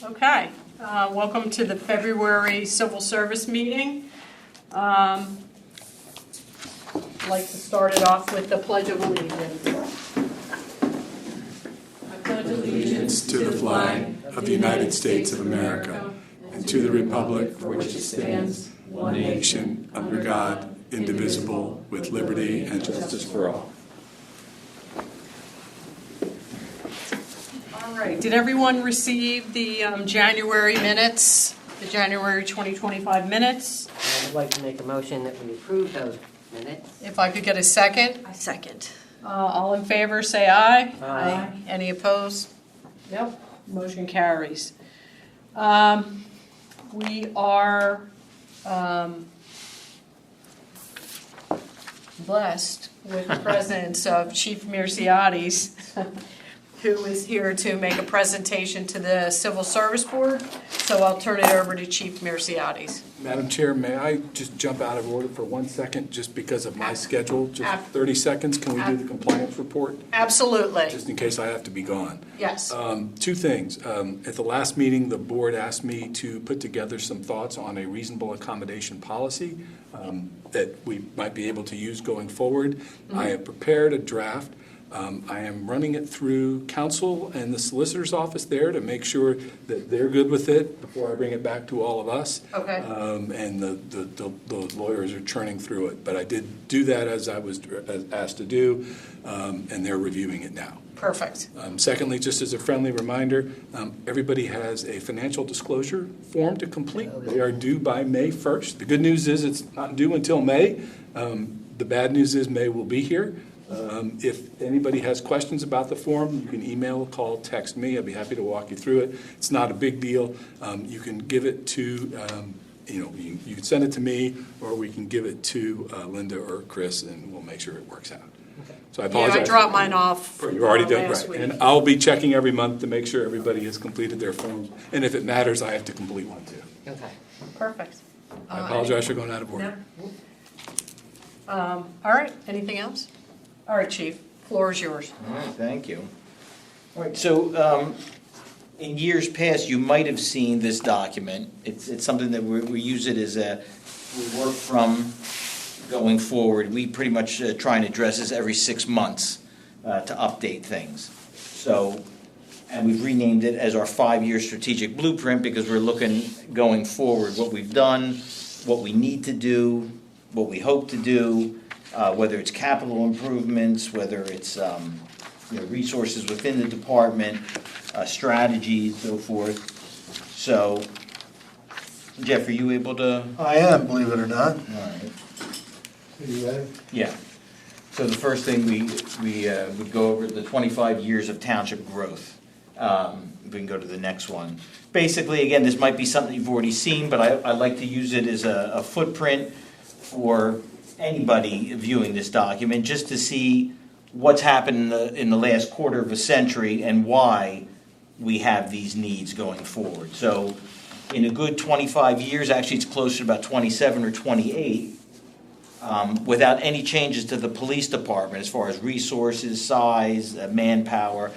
Okay, welcome to the February Civil Service meeting. I'd like to start it off with the Pledge of Allegiance. I pledge allegiance To the flag of the United States of America and to the republic for which it stands, one nation, under God, indivisible, with liberty and justice for all. All right, did everyone receive the January minutes, the January 2025 minutes? I would like to make a motion that we approve those minutes. If I could get a second? I second. All in favor, say aye. Aye. Any opposed? Nope, motion carries. We are blessed with the presence of Chief Mirciades, who is here to make a presentation to the Civil Service Board. So I'll turn it over to Chief Mirciades. Madam Chair, may I just jump out of order for 1 second, just because of my schedule? Just 30 seconds, can we do the compliance report? Absolutely. Just in case I have to be gone. Yes. Two things. At the last meeting, the board asked me to put together some thoughts on a reasonable accommodation policy that we might be able to use going forward. Mm-hmm. I have prepared a draft. I am running it through counsel and the solicitor's office there to make sure that they're good with it before I bring it back to all of us. Okay. And the lawyers are churning through it. But I did do that as I was asked to do, and they're reviewing it now. Perfect. Secondly, just as a friendly reminder, everybody has a financial disclosure form to complete. They are due by May 1st. The good news is it's not due until May. The bad news is May will be here. If anybody has questions about the form, you can email, call, text me. I'd be happy to walk you through it. It's not a big deal. You can give it to, you can send it to me, or we can give it to Linda or Chris, and we'll make sure it works out. Okay. So I apologize. Yeah, I dropped mine off. You're already done, last right. week. And I'll be checking every month to make sure everybody has completed their forms. And if it matters, I have to complete one too. Okay. Perfect. I apologize for going out of order. All right, anything else? All right, Chief, floor is yours. All right, thank you. All right, so in years past, you might have seen this document. It's something that we use it as we work from going forward. We pretty much try and address this every 6 months to update things. So, and we've renamed it as our 5-year strategic blueprint because we're looking going forward what we've done, what we need to do, what we hope to do. Whether it's capital improvements, whether it's resources within the department, strategies, so forth. So, Jeff, are you able to? I am, believe it or not. All right. Are you ready? Yeah. So the first thing we would go over the 25 years of township growth. We can go to the next one. Basically, again, this might be something you've already seen, but I like to use it as a footprint for anybody viewing this document, just to see what's happened in the last quarter of a century and why we have these needs going forward. So in a good 25 years, actually it's closer to about 27 or 28, without any changes to the police department as far as resources, size, manpower,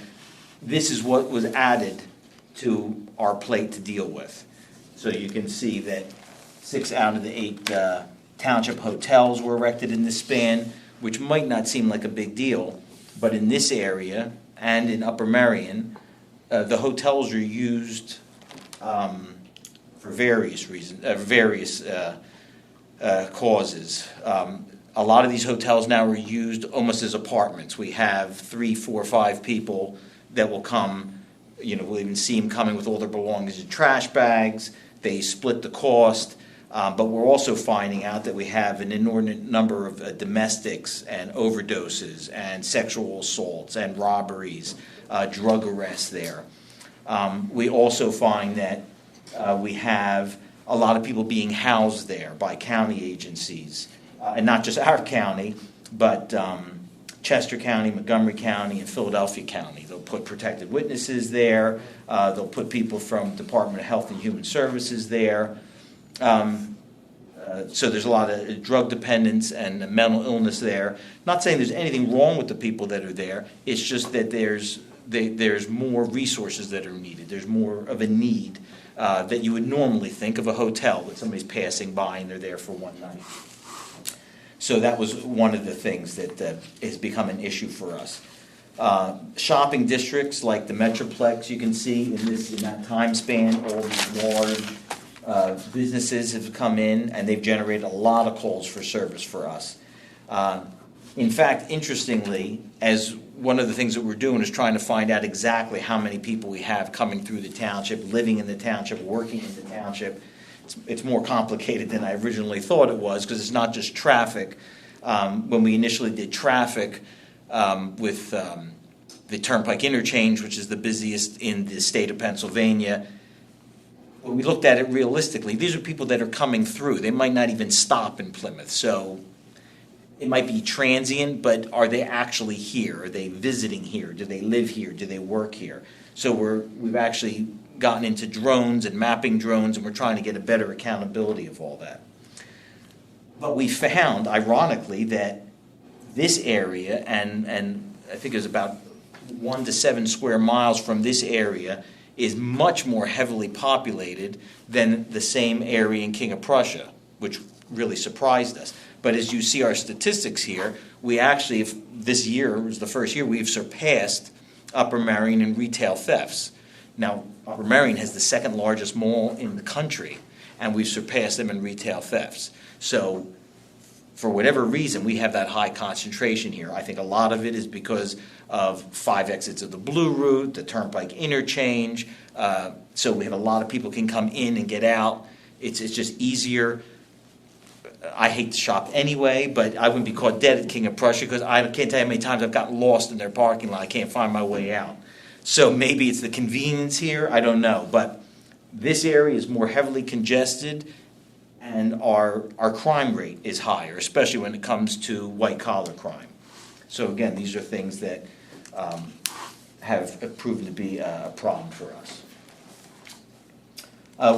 this is what was added to our plate to deal with. So you can see that 6 out of the 8 township hotels were erected in this span, which might not seem like a big deal, but in this area and in Upper Merion, the hotels are used for various reasons, various causes. A lot of these hotels now are used almost as apartments. We have 3, 4, 5 people that will come. We'll even see them coming with all their belongings in trash bags. They split the cost. But we're also finding out that we have an inordinate number of domestics and overdoses and sexual assaults and robberies, drug arrests there. We also find that we have a lot of people being housed there by county agencies, and not just our county, but Chester County, Montgomery County, and Philadelphia County. They'll put protected witnesses there. They'll put people from Department of Health and Human Services there. So there's a lot of drug dependence and mental illness there. Not saying there's anything wrong with the people that are there. It's just that there's there's more resources that are needed. There's more of a need that you would normally think of a hotel that somebody's passing by and they're there for one night. So that was one of the things that has become an issue for us. Shopping districts like the Metroplex, you can see in that time span, all these large businesses have come in and they've generated a lot of calls for service for us. In fact, interestingly, as one of the things that we're doing is trying to find out exactly how many people we have coming through the township, living in the township, working in the township. It's more complicated than I originally thought it was because it's not just traffic. When we initially did traffic with the Turnpike Interchange, which is the busiest in the state of Pennsylvania, when we looked at it realistically, these are people that are coming through. They might not even stop in Plymouth. So it might be transient, but are they actually here? Are they visiting here? Do they live here? Do they work here? So we've actually gotten into drones and mapping drones, and we're trying to get a better accountability of all that. But we found, ironically, that this area, and I think it was about 1 to 7 square miles from this area, is much more heavily populated than the same area in King of Prussia, which really surprised us. But as you see our statistics here, we actually, this year was the first year we've surpassed Upper Marion in retail thefts. Now, Upper Marion has the second largest mall in the country, and we've surpassed them in retail thefts. So for whatever reason, we have that high concentration here. I think a lot of it is because of 5 exits of the Blue Route, the Turnpike Interchange. So we have a lot of people can come in and get out. It's just easier. I hate to shop anyway, but I wouldn't be caught dead at King of Prussia because I can't tell you how many times I've gotten lost in their parking lot. I can't find my way out. So maybe it's the convenience here. I don't know. But this area is more heavily congested, and our crime rate is higher, especially when it comes to white-collar crime. So again, these are things that have proven to be a problem for us.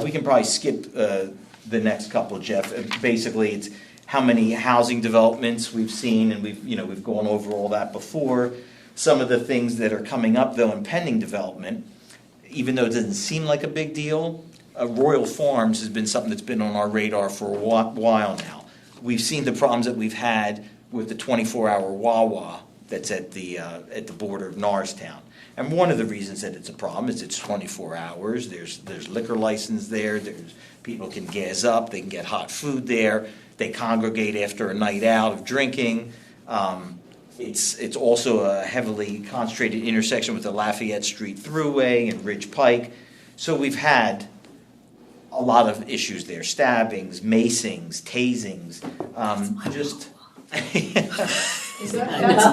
We can probably skip the next couple, Jeff. Basically, it's how many housing developments we've seen, and we've gone over all that before. Some of the things that are coming up, though, in pending development, even though it doesn't seem like a big deal, Royal Farms has been something that's been on our radar for a while now. We've seen the problems that we've had with the 24-hour Wawa that's at the border of Norristown. And one of the reasons that it's a problem is it's 24 hours. There's liquor license there. People can gas up. They can get hot food there. They congregate after a night out of drinking. It's also a heavily concentrated intersection with the Lafayette Street Thruway and Ridge Pike. So we've had a lot of issues there: stabbings, macings, tasings. That's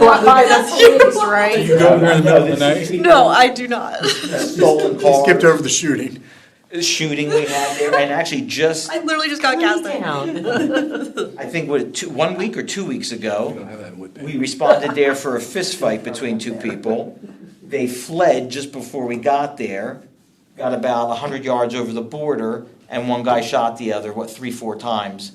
police, right? You go there in the middle of the night? No, I do not. Stolen He cars. skipped over the shooting. Shooting we had there, and actually I literally just got gas there. I think 1 week or 2 weeks We ago, don't have that in Woodbury. we responded there for a fist fight between two people. They fled just before we got there, got about 100 yards over the border, and one guy shot the other, 3-4 times.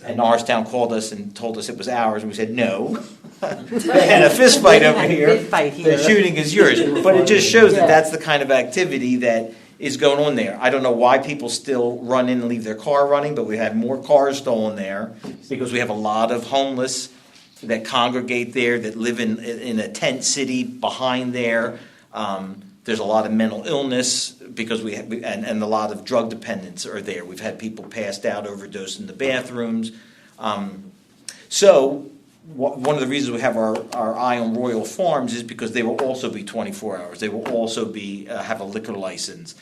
And Norristown called us and told us it was ours, and we said, no. They had a fist fight over here. Fist fight here. The shooting is yours. But it just shows that that's the kind of activity that is going on there. I don't know why people still run in and leave their car running, but we had more cars stolen there because we have a lot of homeless that congregate there, that live in a tent city behind there. There's a lot of mental illness because and a lot of drug dependents are there. We've had people passed out, overdosed in the bathrooms. So one of the reasons we have our eye on Royal Farms is because they will also be 24 hours. They will also be have a liquor license.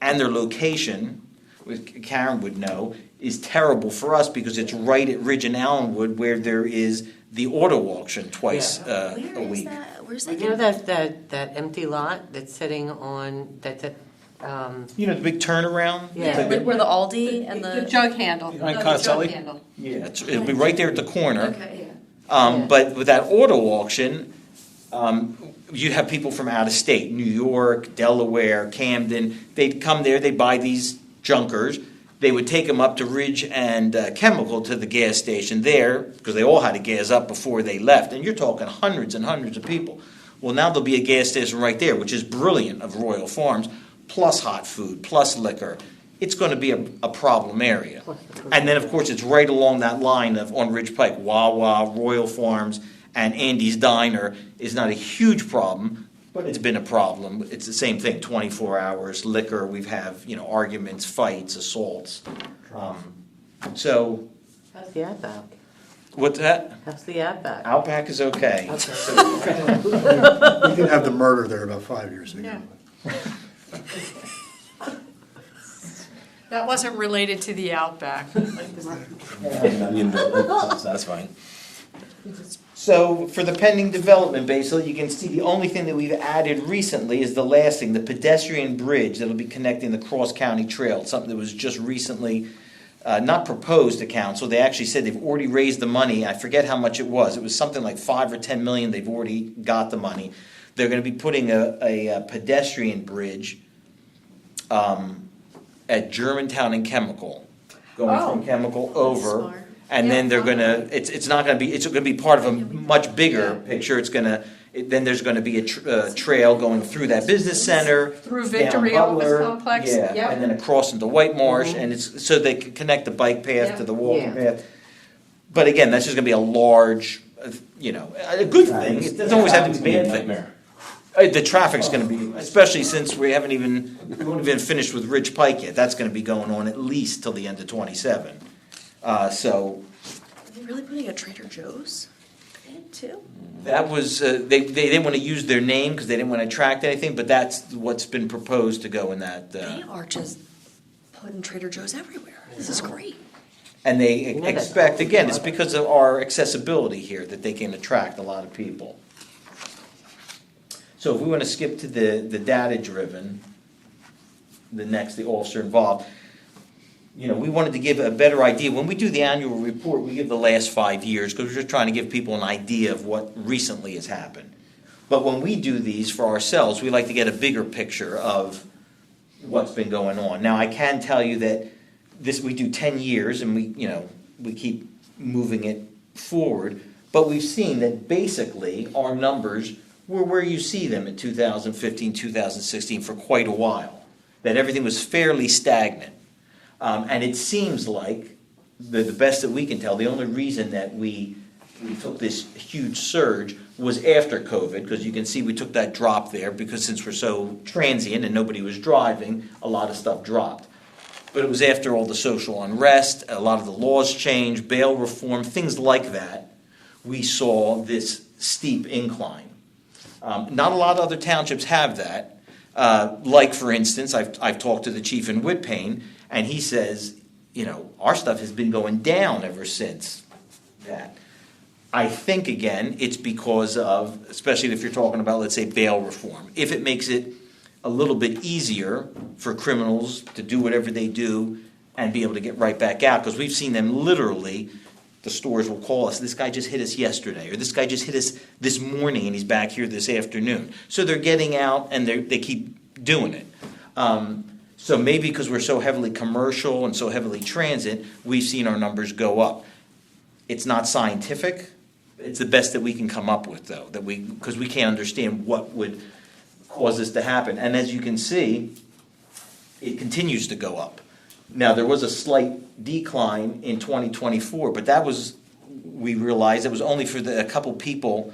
And their location, which Karen would know, is terrible for us because it's right at Ridge and Allenwood, where there is the auto auction twice a week. Where's that? You know that empty lot that's sitting on, that's at, The big turnaround? Yeah. It's like Where the Aldi and The the. jug handle. Behind No, the jug Conselli? handle. Yeah, it'll be right there at the corner. Okay, yeah. But with that auto auction, you have people from out of state, New York, Delaware, Camden. They'd come there, they'd buy these junkers. They would take them up to Ridge and Chemical to the gas station there, because they all had to gas up before they left. And you're talking hundreds and hundreds of people. Well, now there'll be a gas station right there, which is brilliant, of Royal Farms, plus hot food, plus liquor. It's going to be a problem area. And then, of course, it's right along that line of on Ridge Pike, Wawa, Royal Farms, and Andy's Diner is not a huge problem, but it's been a problem. It's the same thing, 24 hours, liquor, we've have, arguments, fights, assaults. So, How's the Outback? what's that? How's the Outback? Outback is okay. We did have the murder there about 5 years ago. Yeah. That wasn't related to the Outback. That's fine. So for the pending development, basically, you can see the only thing that we've added recently is the last thing, the pedestrian bridge that'll be connecting the cross-county trail, something that was just recently not proposed to council. They actually said they've already raised the money. I forget how much it was. It was something like 5 or 10 million. They've already got the money. They're going to be putting a pedestrian bridge at Germantown and Chemical, going from Chemical over. Smart. And then they're gonna, it's not gonna be, it's gonna be part of a much bigger picture. It's gonna, then there's gonna be a trail going through that business center. Through down Victory Office Butler, Complex. Yeah, Yep. and then across into White Marsh, and it's, so they can connect the bike path to the walking Yeah. path. But again, that's just gonna be a large, a good thing. It doesn't always have to be a bad thing. Nightmare. The traffic's gonna be, especially since we haven't even finished with Ridge Pike yet. That's gonna be going on at least till the end of '27. So Are they really putting a Trader Joe's in too? that was, they didn't want to use their name because they didn't want to attract anything, but that's what's been proposed to go in that. They are just putting Trader Joe's everywhere. This is great. And they know that- expect, again, it's because of our accessibility here that they can attract a lot of people. So if we want to skip to the data-driven, the officer involved, we wanted to give a better idea. When we do the annual report, we give the last 5 years because we're just trying to give people an idea of what recently has happened. But when we do these for ourselves, we like to get a bigger picture of what's been going on. Now, I can tell you that we do 10 years and we keep moving it forward, but we've seen that basically our numbers were where you see them in 2015, 2016 for quite a while, that everything was fairly stagnant. And it seems like, the best that we can tell, the only reason that we took this huge surge was after COVID, because you can see we took that drop there, because since we're so transient and nobody was driving, a lot of stuff dropped. But it was after all the social unrest, a lot of the laws changed, bail reform, things like that, we saw this steep incline. Not a lot of other townships have that. Like, for instance, I've talked to the chief in Whitpain, and he says, our stuff has been going down ever since that. I think, again, it's because of, especially if you're talking about, let's say, bail reform. If it makes it a little bit easier for criminals to do whatever they do and be able to get right back out, because we've seen them literally, the stores will call us, this guy just hit us yesterday, or this guy just hit us this morning and he's back here this afternoon. So they're getting out and they keep doing it. So maybe because we're so heavily commercial and so heavily transit, we've seen our numbers go up. It's not scientific. It's the best that we can come up with, though, because we can't understand what would cause this to happen. And as you can see, it continues to go up. Now, there was a slight decline in 2024, but we realized it was only for a couple people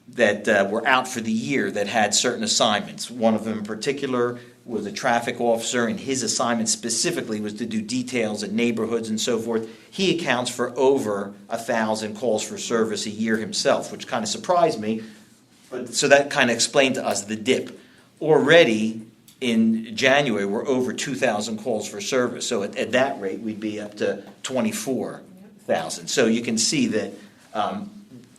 that were out for the year that had certain assignments. One of them in particular was a traffic officer, and his assignment specifically was to do details in neighborhoods and so forth. He accounts for over 1,000 calls for service a year himself, which kind of surprised me. So that kind of explained to us the dip. Already in January, we're over 2,000 calls for service. So at that rate, we'd be up to 24,000. So you can see that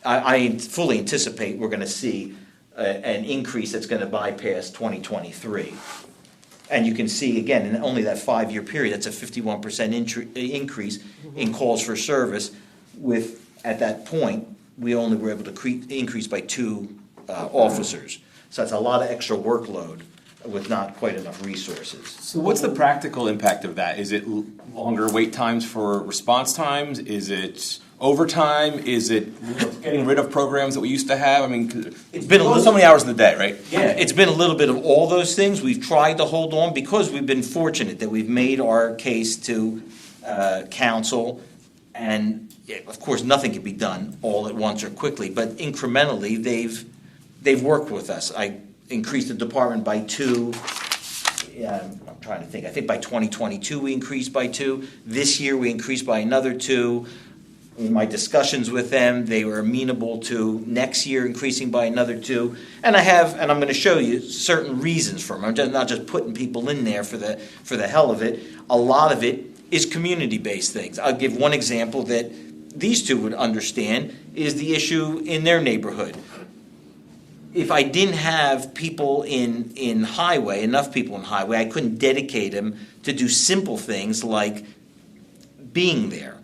I fully anticipate we're going to see an increase that's going to bypass 2023. And you can see, again, in only that 5-year period, that's a 51% increase in calls for service. At that point, we only were able to increase by 2 officers. So that's a lot of extra workload with not quite enough resources. So what's the practical impact of that? Is it longer wait times for response times? Is it overtime? Is it getting rid of programs that we used to have? I mean, It's been a little- so many hours in the day, right? Yeah, it's been a little bit of all those things. We've tried to hold on because we've been fortunate that we've made our case to council. And yeah, of course, nothing can be done all at once or quickly, but incrementally, they've worked with us. I increased the department by 2. I'm trying to think. I think by 2022, we increased by 2. This year, we increased by another 2. In my discussions with them, they were amenable to next year increasing by another 2. And I'm going to show you certain reasons for them. I'm not just putting people in there for the hell of it. A lot of it is community-based things. I'll give one example that these two would understand is the issue in their neighborhood. If I didn't have people in highway, enough people in highway, I couldn't dedicate them to do simple things like being there,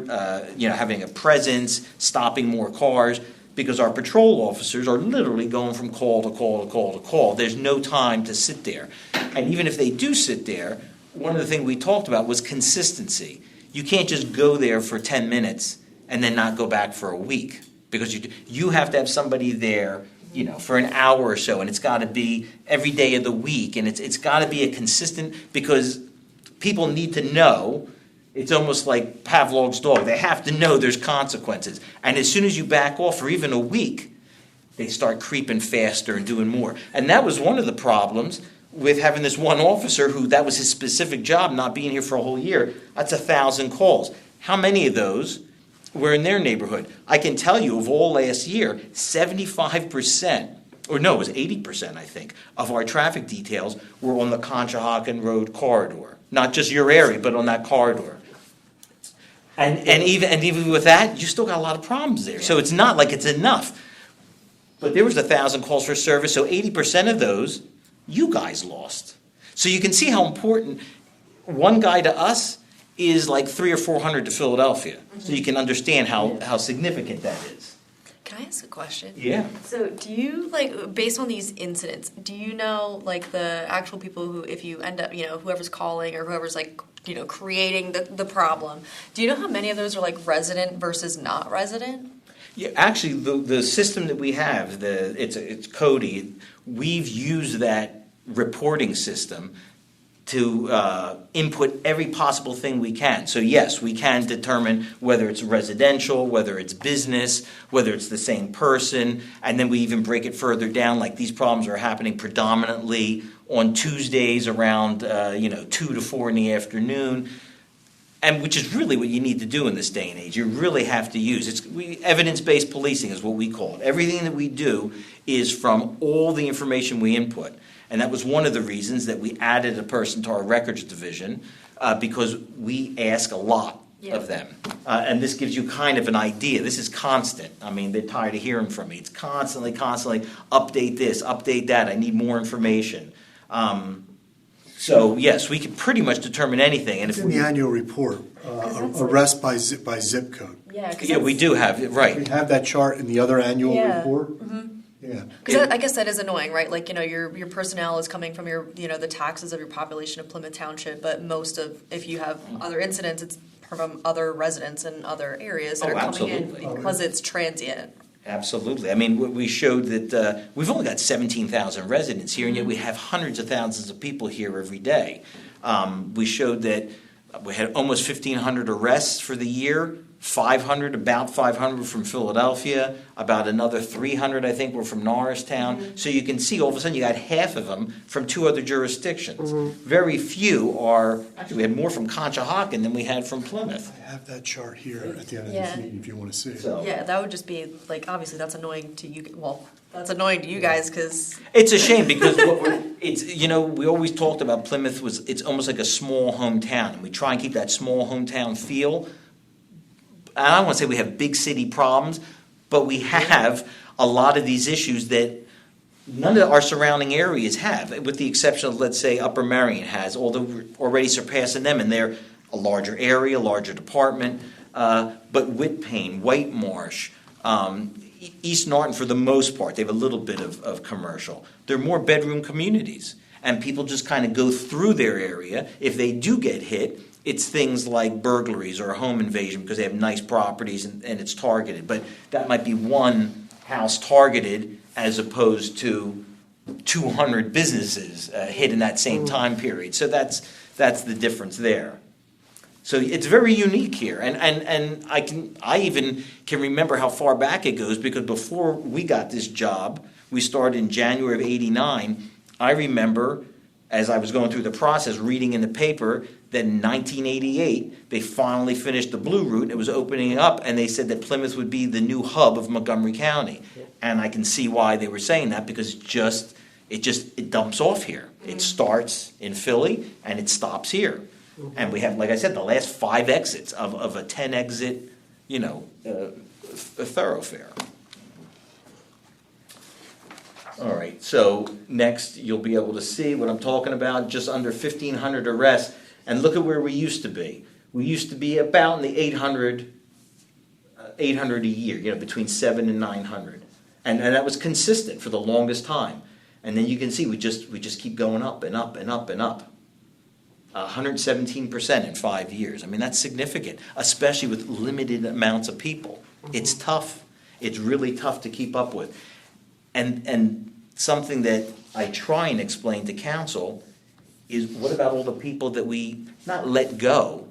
having a presence, stopping more cars, because our patrol officers are literally going from call to call to call to call. There's no time to sit there. And even if they do sit there, one of the things we talked about was consistency. You can't just go there for 10 minutes and then not go back for a week, because you have to have somebody there, for an hour or so, and it's got to be every day of the week, and it's got to be a consistent, because people need to know. It's almost like Pavlov's dog. They have to know there's consequences. And as soon as you back off for even a week, they start creeping faster and doing more. And that was one of the problems with having this one officer who that was his specific job, not being here for a whole year. That's 1,000 calls. How many of those were in their neighborhood? I can tell you, of all last year, 75%, or no, it was 80%, I think, of our traffic details were on the Conshohocken Road corridor. Not just your area, but on that corridor. And even with that, you still got a lot of problems there. So it's not like it's enough. But there was 1,000 calls for service, so 80% of those, you guys lost. So you can see how important one guy to us is like 300 or 400 to Philadelphia. Mm-hmm. So you can understand how significant that is. Can I ask a question? Yeah. So do you, based on these incidents, do you know, the actual people who, if you end up, whoever's calling or whoever's, creating the problem, do you know how many of those are, resident versus not resident? Yeah, actually, the system that we have, it's Cody, we've used that reporting system to input every possible thing we can. So yes, we can determine whether it's residential, whether it's business, whether it's the same person, and then we even break it further down, like these problems are happening predominantly on Tuesdays around 2 to 4 in the afternoon, and which is really what you need to do in this day and age. You really have to use evidence-based policing is what we call it. Everything that we do is from all the information we input. And that was one of the reasons that we added a person to our records division, because we ask a lot of them. And this gives you kind of an idea. This is constant. I mean, they're tired of hearing from me. It's constantly, update this, update that. I need more information. So, yes, we can pretty much determine anything. And It's in the annual report, arrest by zip code. Yeah, we do have it, right. We have that chart in the other annual report. Yeah. Because I guess that is annoying, right? Your personnel is coming from the taxes of your population of Plymouth Township, but if you have other incidents, it's from other residents in other areas that are coming absolutely. in because it's transient. Absolutely. I mean, we showed that we've only got 17,000 residents here, and yet we have hundreds of thousands of people here every day. We showed that we had almost 1,500 arrests for the year. About 500 from Philadelphia, about another 300, I think, were from Norristown. Mm-hmm. So you can see all of a sudden you got half of them from 2 other jurisdictions. Mm-hmm. Very few actually we had more from Conshohocken than we had from Plymouth. I have that chart here at the end of this meeting if you want to see it. So. Yeah, that would just be, obviously that's annoying to you. Well, that's annoying to you guys because... It's a shame because we always talked about Plymouth it's almost like a small hometown. And we try and keep that small hometown feel. And I don't want to say we have big city problems, but we have a lot of these issues that none of our surrounding areas have, with the exception of, let's say, Upper Merion has, although we're already surpassing them, and they're a larger area, larger department. But Whitpain, White Marsh, East Norton, for the most part, they have a little bit of commercial. They're more bedroom communities, and people just kind of go through their area. If they do get hit, it's things like burglaries or a home invasion because they have nice properties and it's targeted. But that might be one house targeted as opposed to 200 businesses hit in that same time period. So that's the difference there. So it's very unique here, and I even can remember how far back it goes, because before we got this job, we started in January of '89. I remember, as I was going through the process, reading in the paper that in 1988 they finally finished the Blue Route and it was opening up, and they said that Plymouth would be the new hub of Montgomery County, and I can see why they were saying that, because it dumps off here. It starts in Philly and it stops here. And we have, like I said, the last 5 exits of a 10-exit, a thoroughfare. All right, so next you'll be able to see what I'm talking about, just under 1,500 arrests. And look at where we used to be. We used to be about in the 800 a year, between 700 and 900. And that was consistent for the longest time. And then you can see we just keep going up and up and up and up. 117% in 5 years. I mean, that's significant, especially with limited amounts of people. It's tough. It's really tough to keep up with. And something that I try and explain to council is, what about all the people that we not let go,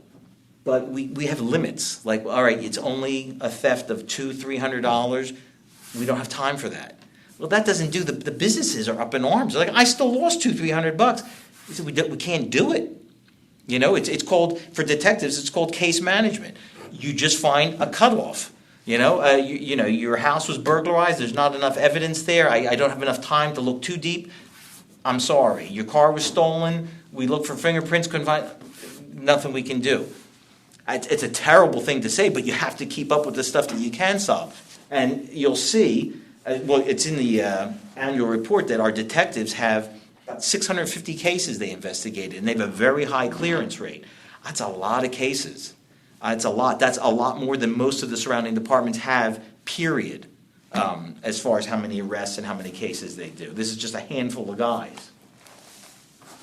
but we have limits. Like, all right, it's only a theft of $200-300. We don't have time for that. Well, that doesn't do. The businesses are up in arms. They're like, I still lost $200-300. We said, we can't do it. It's called, for detectives, it's called case management. You just find a cutoff. Your house was burglarized. There's not enough evidence there. I don't have enough time to look too deep. I'm sorry. Your car was stolen. We looked for fingerprints. Couldn't find. Nothing we can do. It's a terrible thing to say, but you have to keep up with the stuff that you can solve. And you'll see, it's in the annual report that our detectives have about 650 cases they investigated, and they have a very high clearance rate. That's a lot of cases. It's a lot. That's a lot more than most of the surrounding departments have, period, as far as how many arrests and how many cases they do. This is just a handful of guys.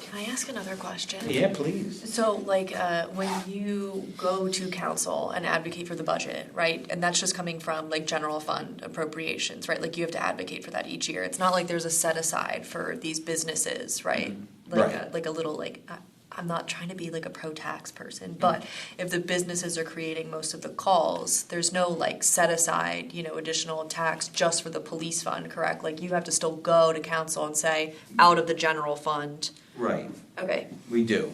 Can I ask another question? Yeah, please. So, when you go to council and advocate for the budget, right, and that's just coming from, general fund appropriations, right? You have to advocate for that each year. It's not like there's a set aside for these businesses, right? Right. A little, I'm not trying to be a pro-tax person, but if the businesses are creating most of the calls, there's no set aside, additional tax just for the police fund, correct? You have to still go to council and say, out of the general fund. Right. Okay. We do.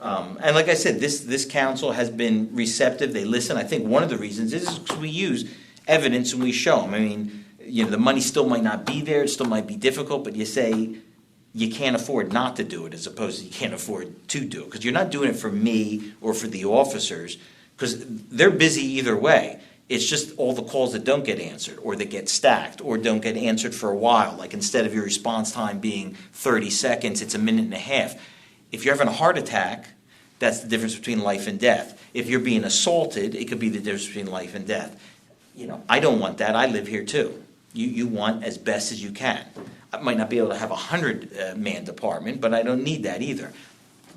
And like I said, this council has been receptive. They listen. I think one of the reasons is because we use evidence and we show them. I mean, the money still might not be there. It still might be difficult, but you say you can't afford not to do it as opposed to you can't afford to do it. Because you're not doing it for me or for the officers, because they're busy either way. It's just all the calls that don't get answered or that get stacked or don't get answered for a while. Instead of your response time being 30 seconds, it's a minute and a half. If you're having a heart attack, that's the difference between life and death. If you're being assaulted, it could be the difference between life and death. I don't want that. I live here too. You want as best as you can. I might not be able to have a 100-man department, but I don't need that either.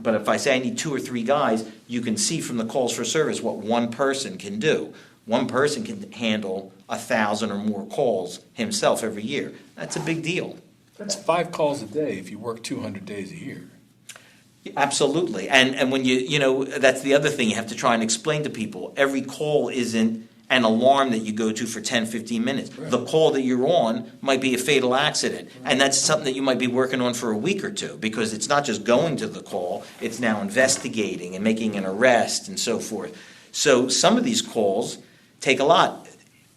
But if I say I need 2 or 3 guys, you can see from the calls for service what one person can do. One person can handle 1,000 or more calls himself every year. That's a big deal. That's 5 calls a day if you work 200 days a year. Absolutely. And when that's the other thing you have to try and explain to people. Every call isn't an alarm that you go to for 10, 15 minutes. Right. The call that you're on might be a fatal accident. And that's something that you might be working on for a week or two, because it's not just going to the call, it's now investigating and making an arrest and so forth. So some of these calls take a lot.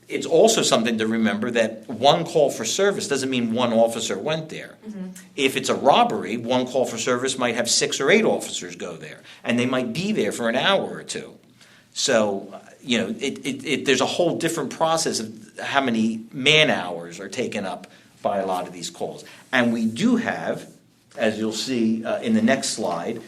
It's also something to remember that one call for service doesn't mean one officer went there. Mm-hmm. If it's a robbery, one call for service might have 6 or 8 officers go there, and they might be there for an hour or two. So, there's a whole different process of how many man-hours are taken up by a lot of these calls. And we do have, as you'll see in the next slide,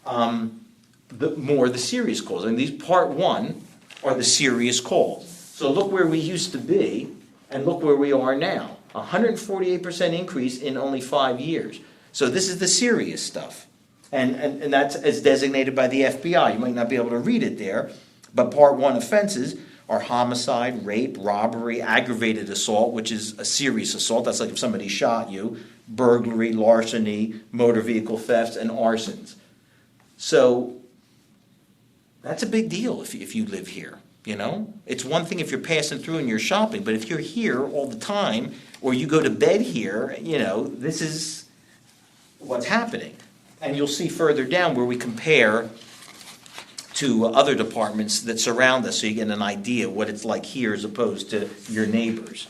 the serious calls. And these part 1 are the serious calls. So look where we used to be, And look where we are now, 148% increase in only 5 years. So this is the serious stuff. And that's as designated by the FBI. You might not be able to read it there, but Part 1 offenses are homicide, rape, robbery, aggravated assault, which is a serious assault. That's like if somebody shot you, burglary, larceny, motor vehicle thefts, and arsons. So that's a big deal if you live here, you know? It's one thing if you're passing through and you're shopping, but if you're here all the time, or you go to bed here, you know, this is what's happening. And you'll see further down where we compare to other departments that surround us, so you get an idea what it's like here as opposed to your neighbors.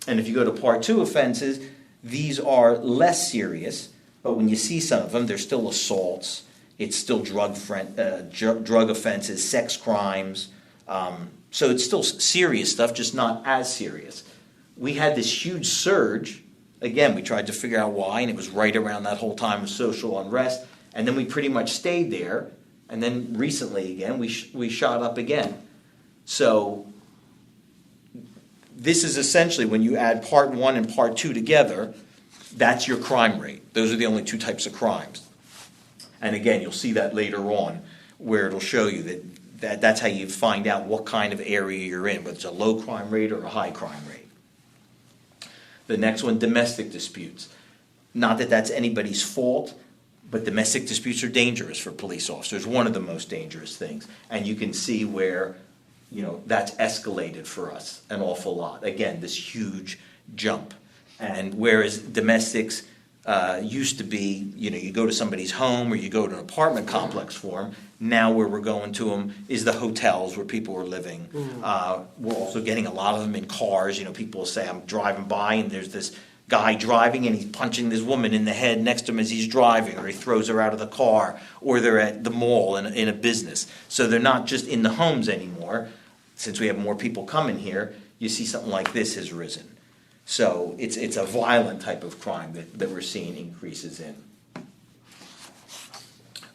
And if you go to Part 2 offenses, these are less serious, but when you see some of them, they're still assaults, it's still drug offenses, sex crimes, so it's still serious stuff, just not as serious. We had this huge surge. Again, we tried to figure out why, and it was right around that whole time of social unrest, and then we pretty much stayed there, and then recently again, we shot up again. So this is essentially, when you add Part 1 and Part 2 together, that's your crime rate. Those are the only two types of crimes. And again, you'll see that later on, where it'll show you that's how you find out what kind of area you're in, whether it's a low crime rate or a high crime rate. The next one, domestic disputes. Not that that's anybody's fault, but domestic disputes are dangerous for police officers, one of the most dangerous things. And you can see where, you know, that's escalated for us an awful lot. Again, this huge jump. And whereas domestics used to be, you know, you go to somebody's home or you go to an apartment complex for them, now where we're going to them is the hotels where people are living. We're also getting a lot of them in cars. You know, people will say, I'm driving by and there's this guy driving and he's punching this woman in the head next to him as he's driving, or he throws her out of the car, or they're at the mall in a business. So they're not just in the homes anymore. Since we have more people coming here, you see something like this has risen. So it's a violent type of crime that we're seeing increases in.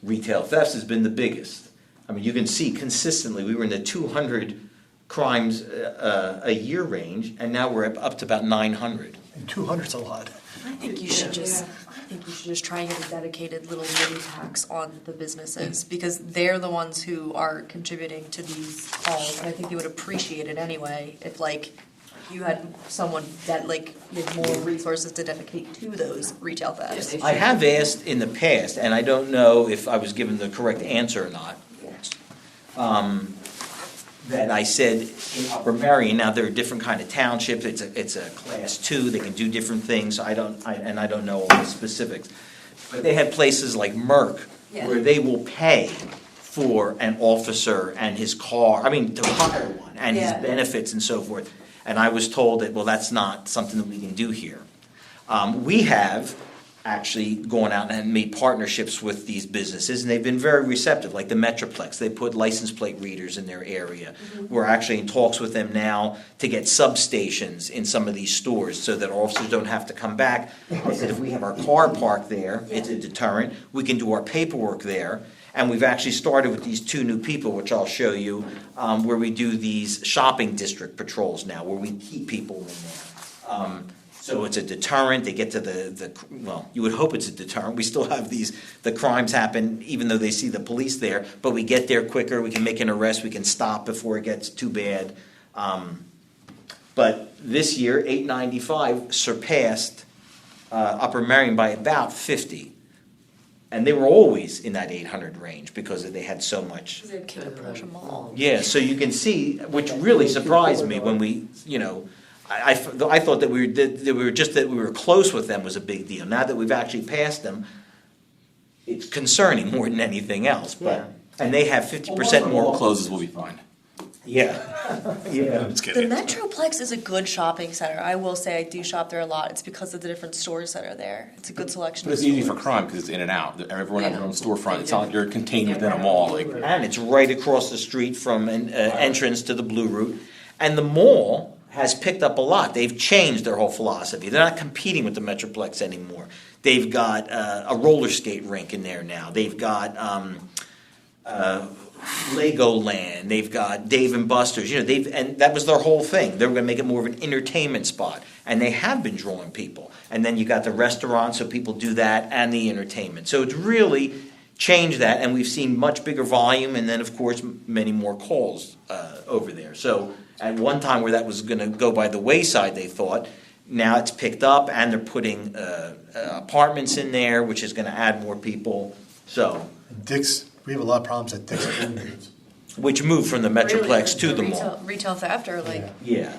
Retail thefts has been the biggest. I mean, you can see consistently we were in the 200 crimes a year range, and now we're up to about 900. And 200's a lot. I think you should just try and get a dedicated little mini tax on the businesses, because they're the ones who are contributing to these calls, and I think they would appreciate it anyway if, like, you had someone that, like, with more resources to dedicate to those retail thefts. I have asked in the past, and I don't know if I was given the correct answer or not, that I said in Upper Merion, now they're a different kind of township, it's a class 2, they can do different things, I don't know all the specifics. But they have places like Merck, where they will pay for an officer and his car, to hire one, and his benefits and so forth. And I was told that, well, that's not something that we can do here. We have actually gone out and made partnerships with these businesses, and they've been very receptive, like the Metroplex. They put license plate readers in their area. We're actually in talks with them now to get substations in some of these stores so that officers don't have to come back. I said if we have our car parked there, it's a deterrent. We can do our paperwork there. And we've actually started with these 2 new people, which I'll show you, where we do these shopping district patrols now, where we keep people in there. So it's a deterrent. They get to well, you would hope it's a deterrent. We still have the crimes happen even though they see the police there, but we get there quicker. We can make an arrest. We can stop before it gets too bad. But this year, 895 surpassed Upper Merion by about 50. And they were always in that 800 range because they had so much. They have King of Prussia Mall. Yeah, so you can see, which really surprised me when we, I thought that we were close with them was a big deal. Now that we've actually passed them, it's concerning more than anything else. But and they have 50% more Closes will be fine. Yeah, yeah. I'm just The kidding. Metroplex is a good shopping center. I will say I do shop there a lot. It's because of the different stores that are there. It's a good selection But of it's easy for stores. crime because it's in and out. Everyone has their own storefront. It's not like you're contained within a mall. And it's right across the street from an entrance to the Blue Route. And the mall has picked up a lot. They've changed their whole philosophy. They're not competing with the Metroplex anymore. They've got a roller skate rink in there now. They've got, Legoland, they've got Dave and Buster's, and that was their whole thing. They were gonna make it more of an entertainment spot, and they have been drawing people. And then you got the restaurant, so people do that, and the entertainment. So it's really changed that, and we've seen much bigger volume, and then, of course, many more calls over there. So at one time where that was gonna go by the wayside, they thought, now it's picked up, and they're putting apartments in there, which is gonna add more people, so. Dick's, we have a lot of problems at Dick's Sporting Goods. Which moved from the Metroplex to the mall. Retail theft or like, Yeah.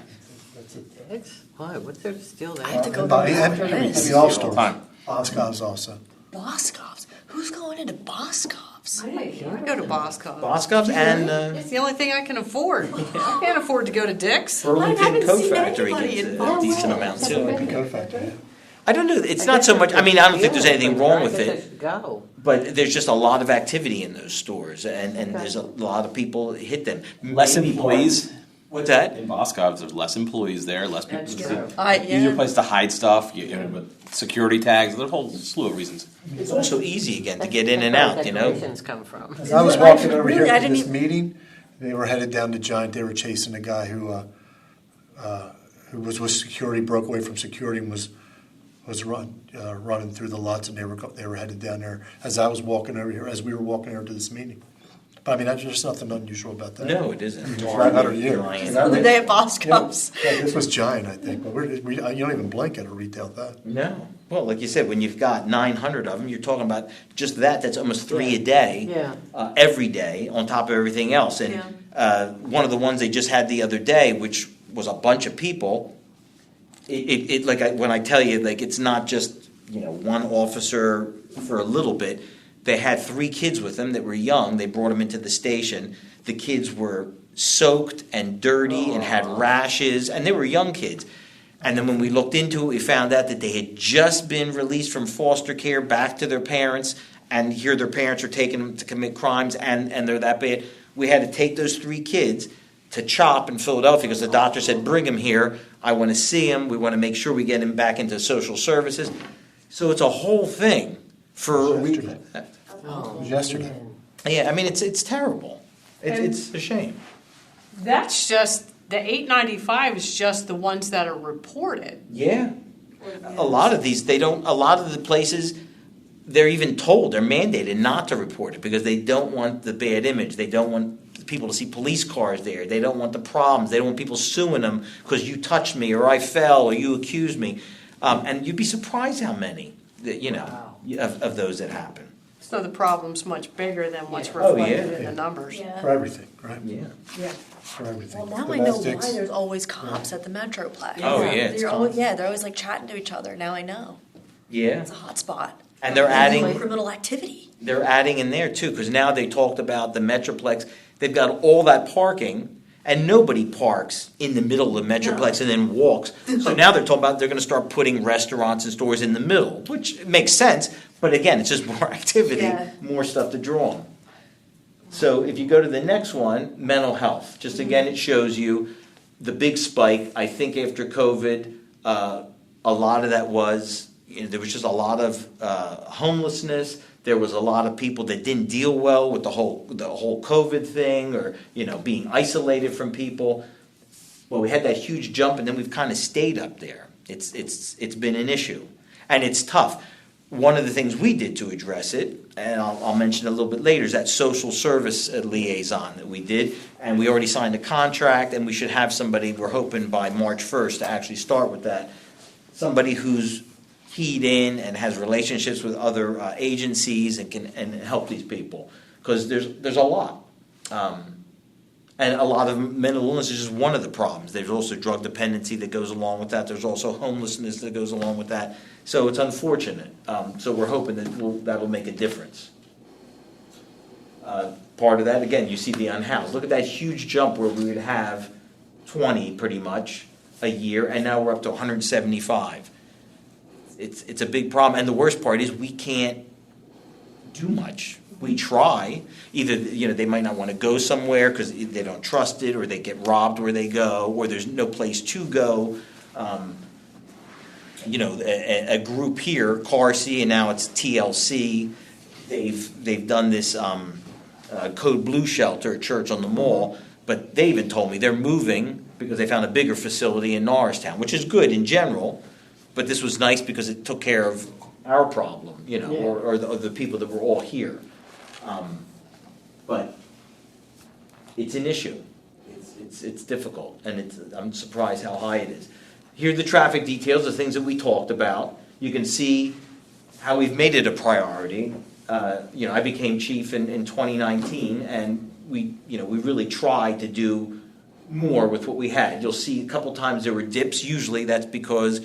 Why? What's there to steal there? I have to go And back after and this. the all stores. Fine. Boscov's also. Boscov's. Who's going into Boscov's? I go to Boscov's. Boscov's and It's the only thing I can afford. I can't afford to go to Dick's. Burlington haven't Coat seen Factory anybody gets in a decent Boscov's. amount too. Coat Factory. I don't know, it's not so much, I mean, I don't think there's anything wrong with I it, should go. but there's just a lot of activity in those stores, and there's a lot of people that hit them. Less Maybe employees. What's that? In Boscov's, there's less employees there, less people. That's It's true. an easier Yeah. place to hide stuff, with security tags, there's a whole slew of reasons. It's also easy again to get in That's and where out, the you know? decorations come from. As I was walking over here Really, I to didn't this meeting, they were headed down to Giant. They were chasing a guy who was with security, broke away from security, and was running through the lots, and they were headed down there. As I was walking over here, as we were walking over to this meeting. But I mean, there's nothing unusual about that. No, it isn't. Right out of you. Giant. The day at Boscov's. Yeah, this was Giant, I think. But you don't even blink at a retail theft. No. Well, like you said, when you've got 900 of them, you're talking about just that's almost 3 a day. Yeah. Every day, on top of everything else. And one of the ones they just had the other day, which was a bunch of people, when I tell you, like, it's not just, one officer for a little bit. They had 3 kids with them that were young. They brought them into the station. The kids were soaked and dirty and had rashes, and they were young kids. And then when we looked into it, we found out that they had just been released from foster care back to their parents, and here their parents are taking them to commit crimes, and they're that bad. We had to take those 3 kids to CHOP in Philadelphia because the doctor said, bring them here. I want to see him. We want to make sure we get him back into social services. So it's a whole thing for Yesterday. It was yesterday. Yeah, I mean, it's terrible. It's a shame. That's just, the 895 is just the ones that are reported. Yeah. A lot of these, a lot of the places, they're even told, they're mandated not to report it because they don't want the bad image. They don't want people to see police cars there. They don't want the problems. They don't want people suing them because you touched me or I fell or you accused me. And you'd be surprised how many, of those that happen. So the problem's much bigger than what's Oh, yeah. reflected in the numbers. For everything, right? Yeah. For everything. Well, now I know why Domestics. there's always cops at the Metroplex. Oh, yeah, it's They're always, they're always like chatting to each other. Now I know. Yeah. It's a hot spot. And they're adding. Criminal activity. They're adding in there too, because now they talked about the Metroplex. They've got all that parking, and nobody parks in the middle of the Metroplex and then walks. So now they're talking about they're going to start putting restaurants and stores in the middle, which makes sense. But again, it's just more activity, Yeah. more stuff to draw on. So if you go to the next one, mental health. Just again, it shows you the big spike. I think after COVID, a lot of that was, there was just a lot of homelessness. There was a lot of people that didn't deal well with the whole COVID thing, or being isolated from people. Well, we had that huge jump, and then we've kind of stayed up there. It's been an issue, and it's tough. One of the things we did to address it, and I'll mention a little bit later, is that social service liaison that we did, and we already signed a contract, and we should have somebody. We're hoping by March 1st to actually start with that. Somebody who's keyed in and has relationships with other agencies and can help these people, because there's a lot, and a lot of mental illness is just one of the problems. There's also drug dependency that goes along with that. There's also homelessness that goes along with that. So it's unfortunate. So we're hoping that that'll make a difference. Part of that, again, you see the unhoused. Look at that huge jump where we would have 20 pretty much a year, and now we're up to 175. It's a big problem, and the worst part is we can't do much. We try. Either they might not want to go somewhere because they don't trust it, or they get robbed where they go, or there's no place to go. A group here, Carsey, and now it's TLC. They've done this Code Blue shelter at Church on the Mall, but they even told me they're moving because they found a bigger facility in Norristown, which is good in general, but this was nice because it took care of our problem, you know, or the people that were all here. But it's an issue. It's difficult, and I'm surprised how high it is. Here are the traffic details, the things that we talked about. You can see how we've made it a priority. You know, I became chief in 2019, and we really tried to do more with what we had. You'll see a couple times there were dips. Usually that's because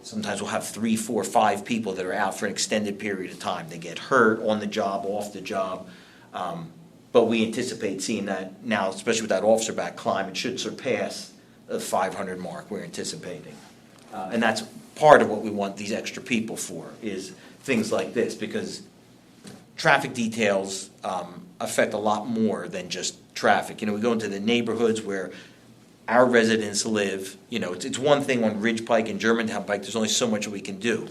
sometimes we'll have 3, 4, 5 people that are out for an extended period of time. They get hurt on the job, off the job. But we anticipate seeing that now, especially with that officer back climb, it should surpass the 500 mark we're anticipating. And that's part of what we want these extra people for, is things like this, because traffic details affect a lot more than just traffic. You know, we go into the neighborhoods where our residents live. You know, it's one thing on Ridge Pike and Germantown Pike, there's only so much we can do.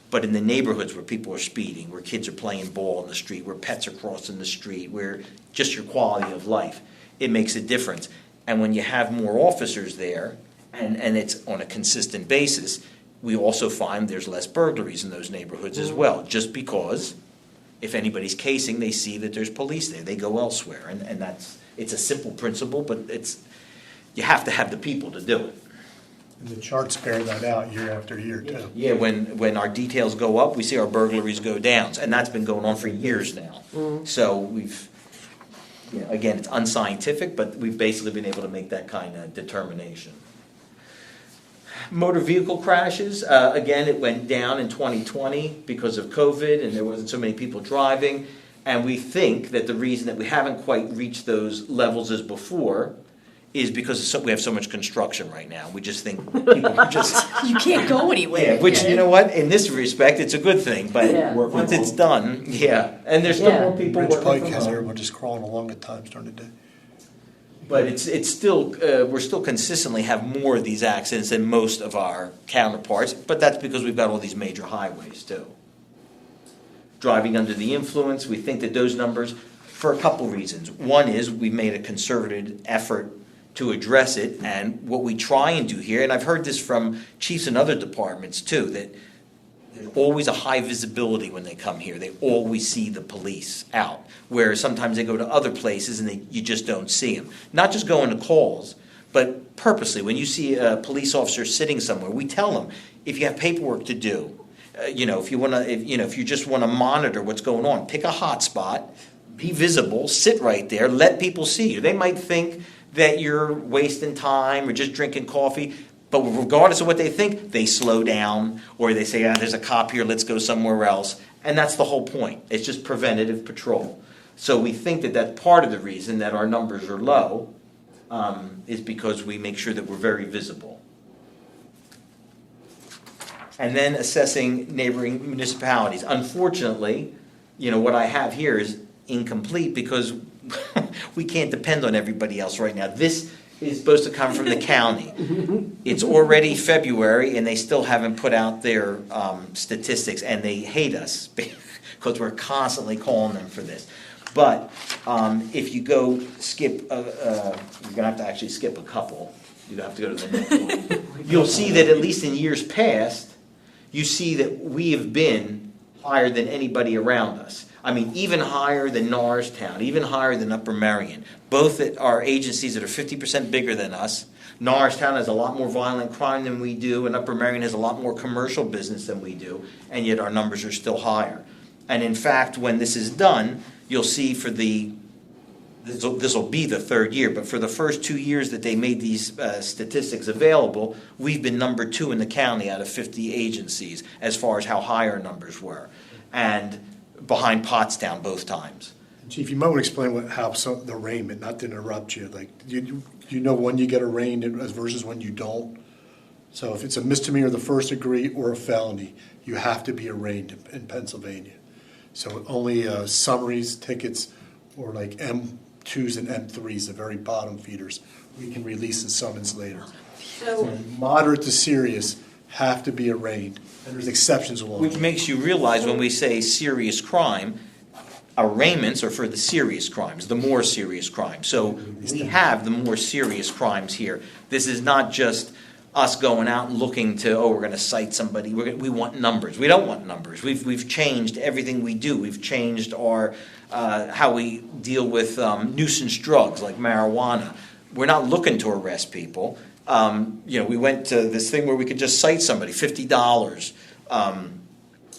But in the neighborhoods where people are speeding, where kids are playing ball in the street, where pets are crossing the street, where just your quality of life, it makes a difference. And when you have more officers there, and it's on a consistent basis, we also find there's less burglaries in those neighborhoods as well, just because if anybody's casing, they see that there's police there. They go elsewhere. And it's a simple principle, but you have to have the people to do it. And the charts bear that out year after year, too. Yeah, when our details go up, we see our burglaries go down, and that's been going on for years now. So again, it's unscientific, but we've basically been able to make that kind of determination. Motor vehicle crashes, again, it went down in 2020 because of COVID, and there wasn't so many people driving. And we think that the reason that we haven't quite reached those levels as before is because we have so much construction right now. We just think people are just... You can't go anywhere. Yeah, which, you know what, in this respect, it's a good thing, but Yeah. once it's done, and there's still more people Ridge working Pike from has home. everyone just crawling along at times during the day. But it's still, we're still consistently have more of these accidents than most of our counterparts, but that's because we've got all these major highways too. Driving under the influence, we think that those numbers, for a couple reasons. One is we made a concerted effort to address it, and what we try and do here, and I've heard this from chiefs in other departments too, that there's always a high visibility when they come here. They always see the police out, where sometimes they go to other places and you just don't see them. Not just going to calls, but purposely. When you see a police officer sitting somewhere, we tell them, if you have paperwork to do, if you just want to monitor what's going on, pick a hot spot, be visible, sit right there, let people see you. They might think that you're wasting time or just drinking coffee, but regardless of what they think, they slow down, or they say, there's a cop here, let's go somewhere else. And that's the whole point. It's just preventative patrol. So we think that that's part of the reason that our numbers are low, is because we make sure that we're very visible. And then assessing neighboring municipalities. Unfortunately, what I have here is incomplete because we can't depend on everybody else right now. This is supposed to come from the county. It's already February and they still haven't put out their statistics, and they hate us because we're constantly calling them for this. But if you go skip, you're going to have to actually skip a couple. You have to go to the next one. You'll see that at least in years past, you see that we have been higher than anybody around us. I mean, even higher than Norristown, even higher than Upper Merion. Both are agencies that are 50% bigger than us. Norristown has a lot more violent crime than we do, and Upper Merion has a lot more commercial business than we do, and yet our numbers are still higher. And in fact, when this is done, you'll see this will be the third year, but for the first 2 years that they made these statistics available, we've been number 2 in the county out of 50 agencies as far as how high our numbers were. And behind Pottstown both times. Chief, you might want to explain the arraignment, not to interrupt you. Like, you know when you get arraigned versus when you don't? So if it's a misdemeanor of the first degree or a felony, you have to be arraigned in Pennsylvania. So only summaries, tickets, or like M2s and M3s, the very bottom feeders, we can release the summons later. So moderate to serious have to be arraigned, and there's exceptions along. Which makes you realize when we say serious crime, Arraignments are for the serious crimes, the more serious crimes. So we have the more serious crimes here. This is not just us going out and looking to, we're going to cite somebody. We want numbers. We don't want numbers. We've changed everything we do. We've changed our how we deal with nuisance drugs like marijuana. We're not looking to arrest people. We went to this thing where we could just cite somebody, $50.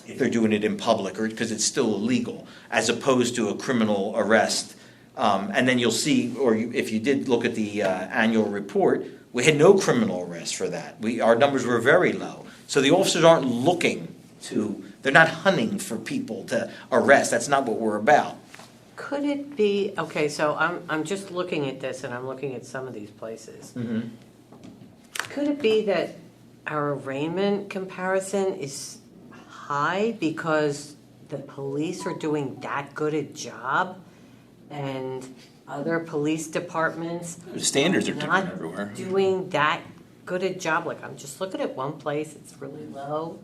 If they're doing it in public or because it's still illegal, as opposed to a criminal arrest. And then you'll see, or if you did look at the annual report, we had no criminal arrests for that. Our numbers were very low. So the officers aren't looking they're not hunting for people to arrest. That's not what we're about. Could it be, okay, so I'm just looking at this and I'm looking at some of these places. Mm-hmm. Could it be that our arraignment comparison is high because the police are doing that good a job and other police departments The standards are different not everywhere. doing that good a job? Like, I'm just looking at one place, it's really low.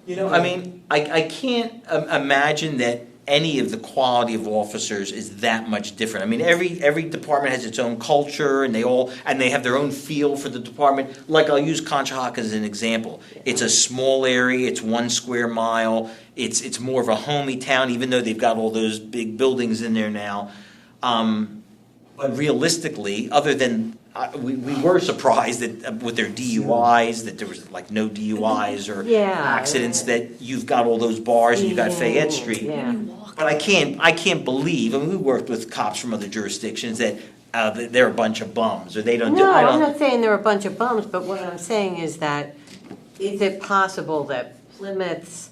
I can't imagine that any of the quality of officers is that much different. I mean, every department has its own culture, and they have their own feel for the department. Like, I'll use Conshohocken as an example. It's a small area. It's 1 square mile. It's more of a homey town, even though they've got all those big buildings in there now. But realistically, other than we were surprised that with their DUIs, that there was like no DUIs or accidents, that you've got all those bars and you got Fayette Street. Yeah. But I can't believe, and we worked with cops from other jurisdictions, that they're a bunch of bums or they don't do. No, I I'm don't. not saying they're a bunch of bums, but what I'm saying is that, is it possible that Plymouth's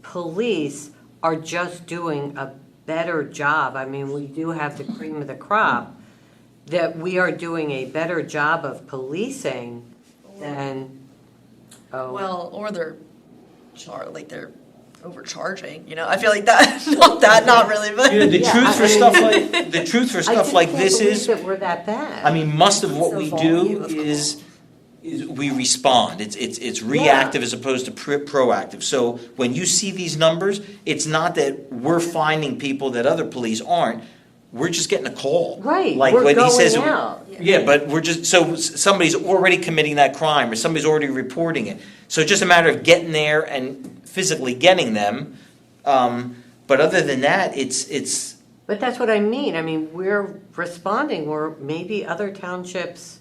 police are just doing a better job? I mean, we do have the cream of the crop, that we are doing a better job of policing than, Well, or they're they're overcharging. I feel like that. Not really, but The Yeah, truth I for mean- stuff like this is, that we're that bad. I mean, most of what It's the we volume do of is we respond. It's reactive as opposed to proactive. So when you see these numbers, it's not that we're finding people that other police aren't. We're just getting a call. Right, Like we're when he going says, out. Yeah, but we're just, so somebody's already committing that crime or somebody's already reporting it. So it's just a matter of getting there and physically getting them. But other than that, it's. But that's what I mean. I mean, we're responding where maybe other townships,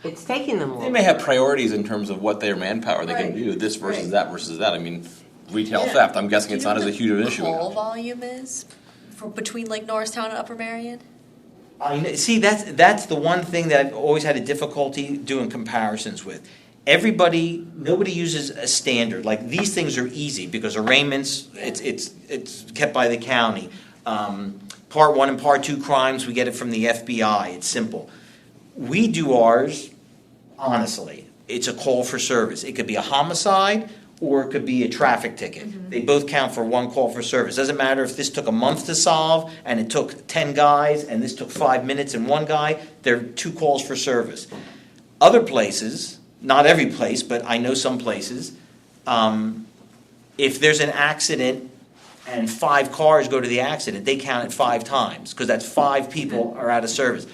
it's taking them They longer. may have priorities in terms of what their manpower they can Right. do, this versus Right. that versus that. I mean, retail Yeah. theft, I'm guessing Do it's you not know as a what huge of an the issue. call volume is between like Norristown and Upper Marion? See, that's the one thing that I've always had a difficulty doing comparisons with. Nobody uses a standard. Like, these things are easy because arraignments, it's kept by the county. Part 1 and Part 2 crimes, we get it from the FBI. It's simple. We do ours, honestly. It's a call for service. It could be a homicide or it could be a traffic ticket. They both count for 1 call for service. Doesn't matter if this took a month to solve and it took 10 guys and this took 5 minutes and 1 guy, they're 2 calls for service. Other places, not every place, but I know some places, if there's an accident and 5 cars go to the accident, they count it 5 times because that's 5 people are out of service.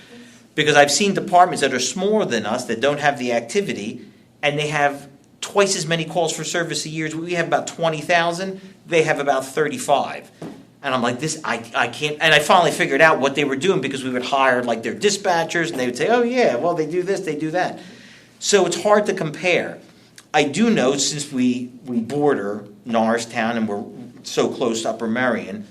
Because I've seen departments that are smaller than us that don't have the activity and they have twice as many calls for service a year. We have about 20,000. They have about 35. And I'm like, I can't. And I finally figured out what they were doing because we would hire like their dispatchers and they would say, oh yeah, well they do this, they do that. So it's hard to compare. I do know, since we border Norristown and we're so close to Upper Marion,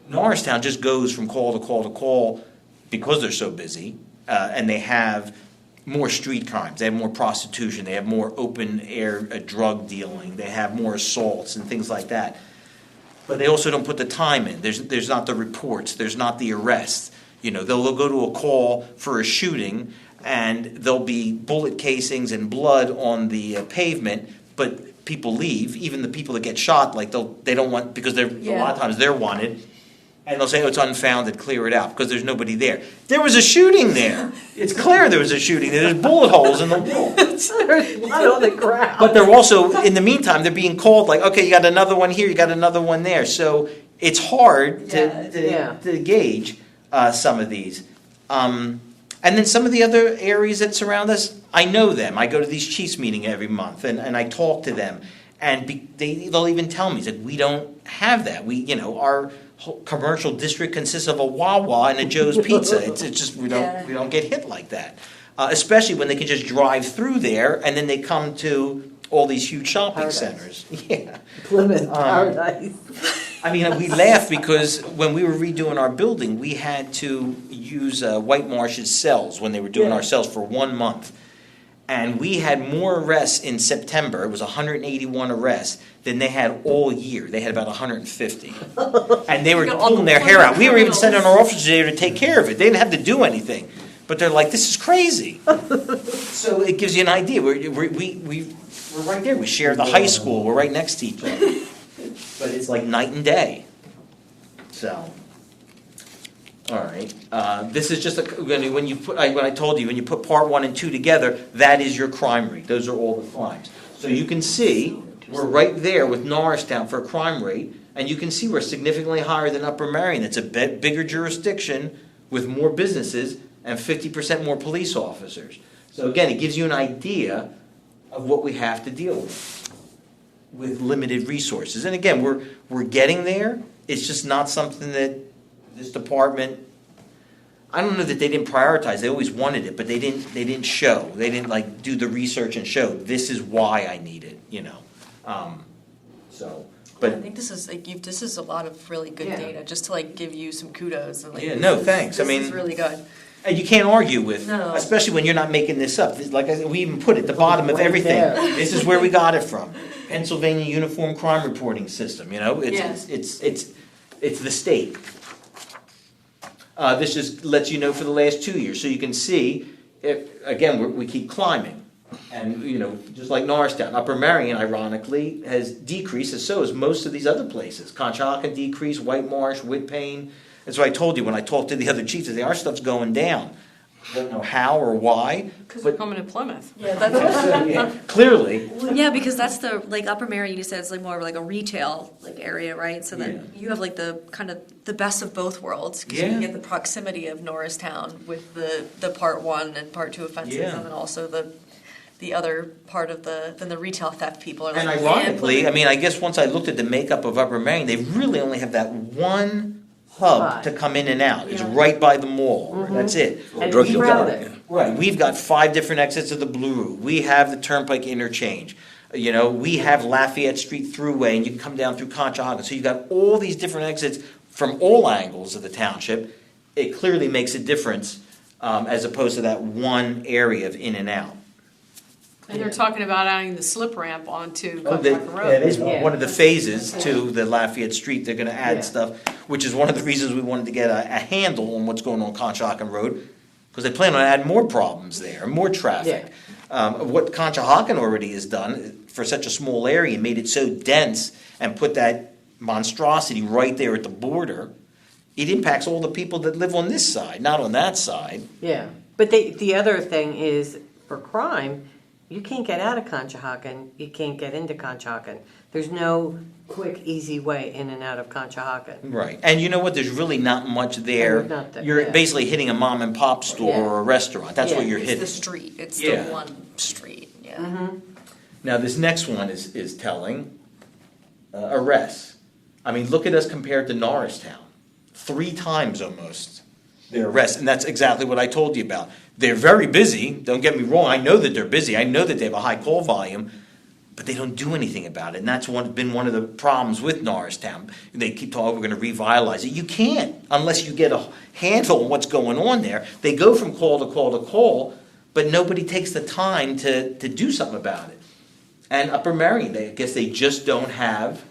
Norristown just goes from call to call to call because they're so busy, and they have more street crimes, they have more prostitution, they have more open air drug dealing, they have more assaults and things like that. But they also don't put the time in. There's not the reports, there's not the arrests. They'll go to a call for a shooting, and there'll be bullet casings and blood on the pavement, but people leave. Even the people that get shot, like they don't want, because a lot of times they're wanted. And they'll say, oh, it's unfounded, clear it out, because there's nobody there. There was a shooting there. It's clear there was a shooting there. There's bullet holes in the wall. There's blood on the ground. But they're also, in the meantime, they're being called like, okay, you got another one here, you got another one there. So it's hard Yeah. to gauge some of these. And then some of the other areas that surround us, I know them. I go to these chiefs meeting every month, and I talk to them. And they'll even tell me that we don't have that. Our whole commercial district consists of a Wawa and a Joe's Pizza. It's just we don't get hit like that. Especially when they can just drive through there, and then they come to all these huge shopping Paradise. centers. Yeah. Plymouth Paradise. I mean, we laugh because when we were redoing our building, we had to use White Marsh's cells when they were doing Yeah. our cells for 1 month. And we had more arrests in September, it was 181 arrests, than they had all year. They had about 150. And they were Got all pulling the their hair out. We were even criminals. sending our officers there to take care of it. They didn't have to do anything. But they're like, this is crazy. So it gives you an idea. We're right there. We share the high school. We're right next to each other. But it's like night and day. So, all right. This is just when you put. When I told you when you put part 1 and 2 together, that is your crime rate. Those are all the crimes. So you can see we're right there with Norristown for a crime rate, and you can see we're significantly higher than Upper Marion. It's a bit bigger jurisdiction with more businesses and 50% more police officers. So again, it gives you an idea of what we have to deal with limited resources. And again, we're getting there. It's just not something that this department, I don't know that they didn't prioritize. They always wanted it, but they didn't show. They didn't do the research and show this is why I need it, I think this is a lot of really good Yeah. data, just to give you some kudos and Yeah, no, thanks. I This is mean- really good. And you can't argue with, No. especially when you're not making this up. Like I said, we even put at the bottom of Right everything. there. This is where we got it from. Pennsylvania Uniform Crime Reporting System. It's the state. This just lets you know for the last 2 years, so you can see. We keep climbing, and just like Norristown, Upper Marion, ironically, has decreased, and so has most of these other places. Conshohocken decreased, White Marsh, Whitpain. That's what I told you when I talked to the other chiefs. They say our stuff's going down. I don't know how or why, Because we're but coming to Plymouth. Yeah, that's yeah, clearly. yeah, because that's the Upper Marion. You said it's more of a retail area, right? So then you have the kind of the best of both worlds because you Yeah. can get the proximity of Norristown with the part 1 and part 2 offenses, Yeah. and then also the other part of the retail theft people are And like, ironically, yeah, I guess once I looked at the makeup of Upper Marion, they really only have that one hub Spot. to come in and out. It's Yeah. right by the mall. That's it. And drug it's deal. crowded. Right, we've got 5 different exits of the Blue Route. We have the Turnpike interchange. We have Lafayette Street Thruway, and you can come down through Conshohocken. So you've got all these different exits from all angles of the township. It clearly makes a difference as opposed to that one area of in and out. And they're talking about adding the slip ramp onto Oh, Conshohocken yeah, Road. it is Yeah. one of the phases to the Lafayette Street. They're going to add Yeah. stuff, which is one of the reasons we wanted to get a handle on what's going on Conshohocken Road, because they plan on adding more problems there, more traffic. What Conshohocken already has done for such a small area, made it so dense and put that monstrosity right there at the border, it impacts all the people that live on this side, not on that side. Yeah, but the other thing is, for crime, you can't get out of Conshohocken, you can't get into Conshohocken. There's no quick, easy way in and out of Conshohocken. Right, and you know what, there's really not much there. There's not that- You're yeah. basically hitting a mom and pop store Yeah. or a restaurant, that's what Yeah. you're it's hitting. the street. It's Yeah. the one street. Yeah. Now, this next one is telling, arrests. Look at us compared to Norristown. 3 times almost their arrests, and that's exactly what I told you about. They're very busy, don't get me wrong, I know that they're busy, I know that they have a high call volume, but they don't do anything about it, and that's been one of the problems with Norristown. They keep talking, we're going to revitalize it. You can't, unless you get a handle on what's going on there. They go from call to call to call, but nobody takes the time to do something about it. And Upper Marion, I guess they just don't have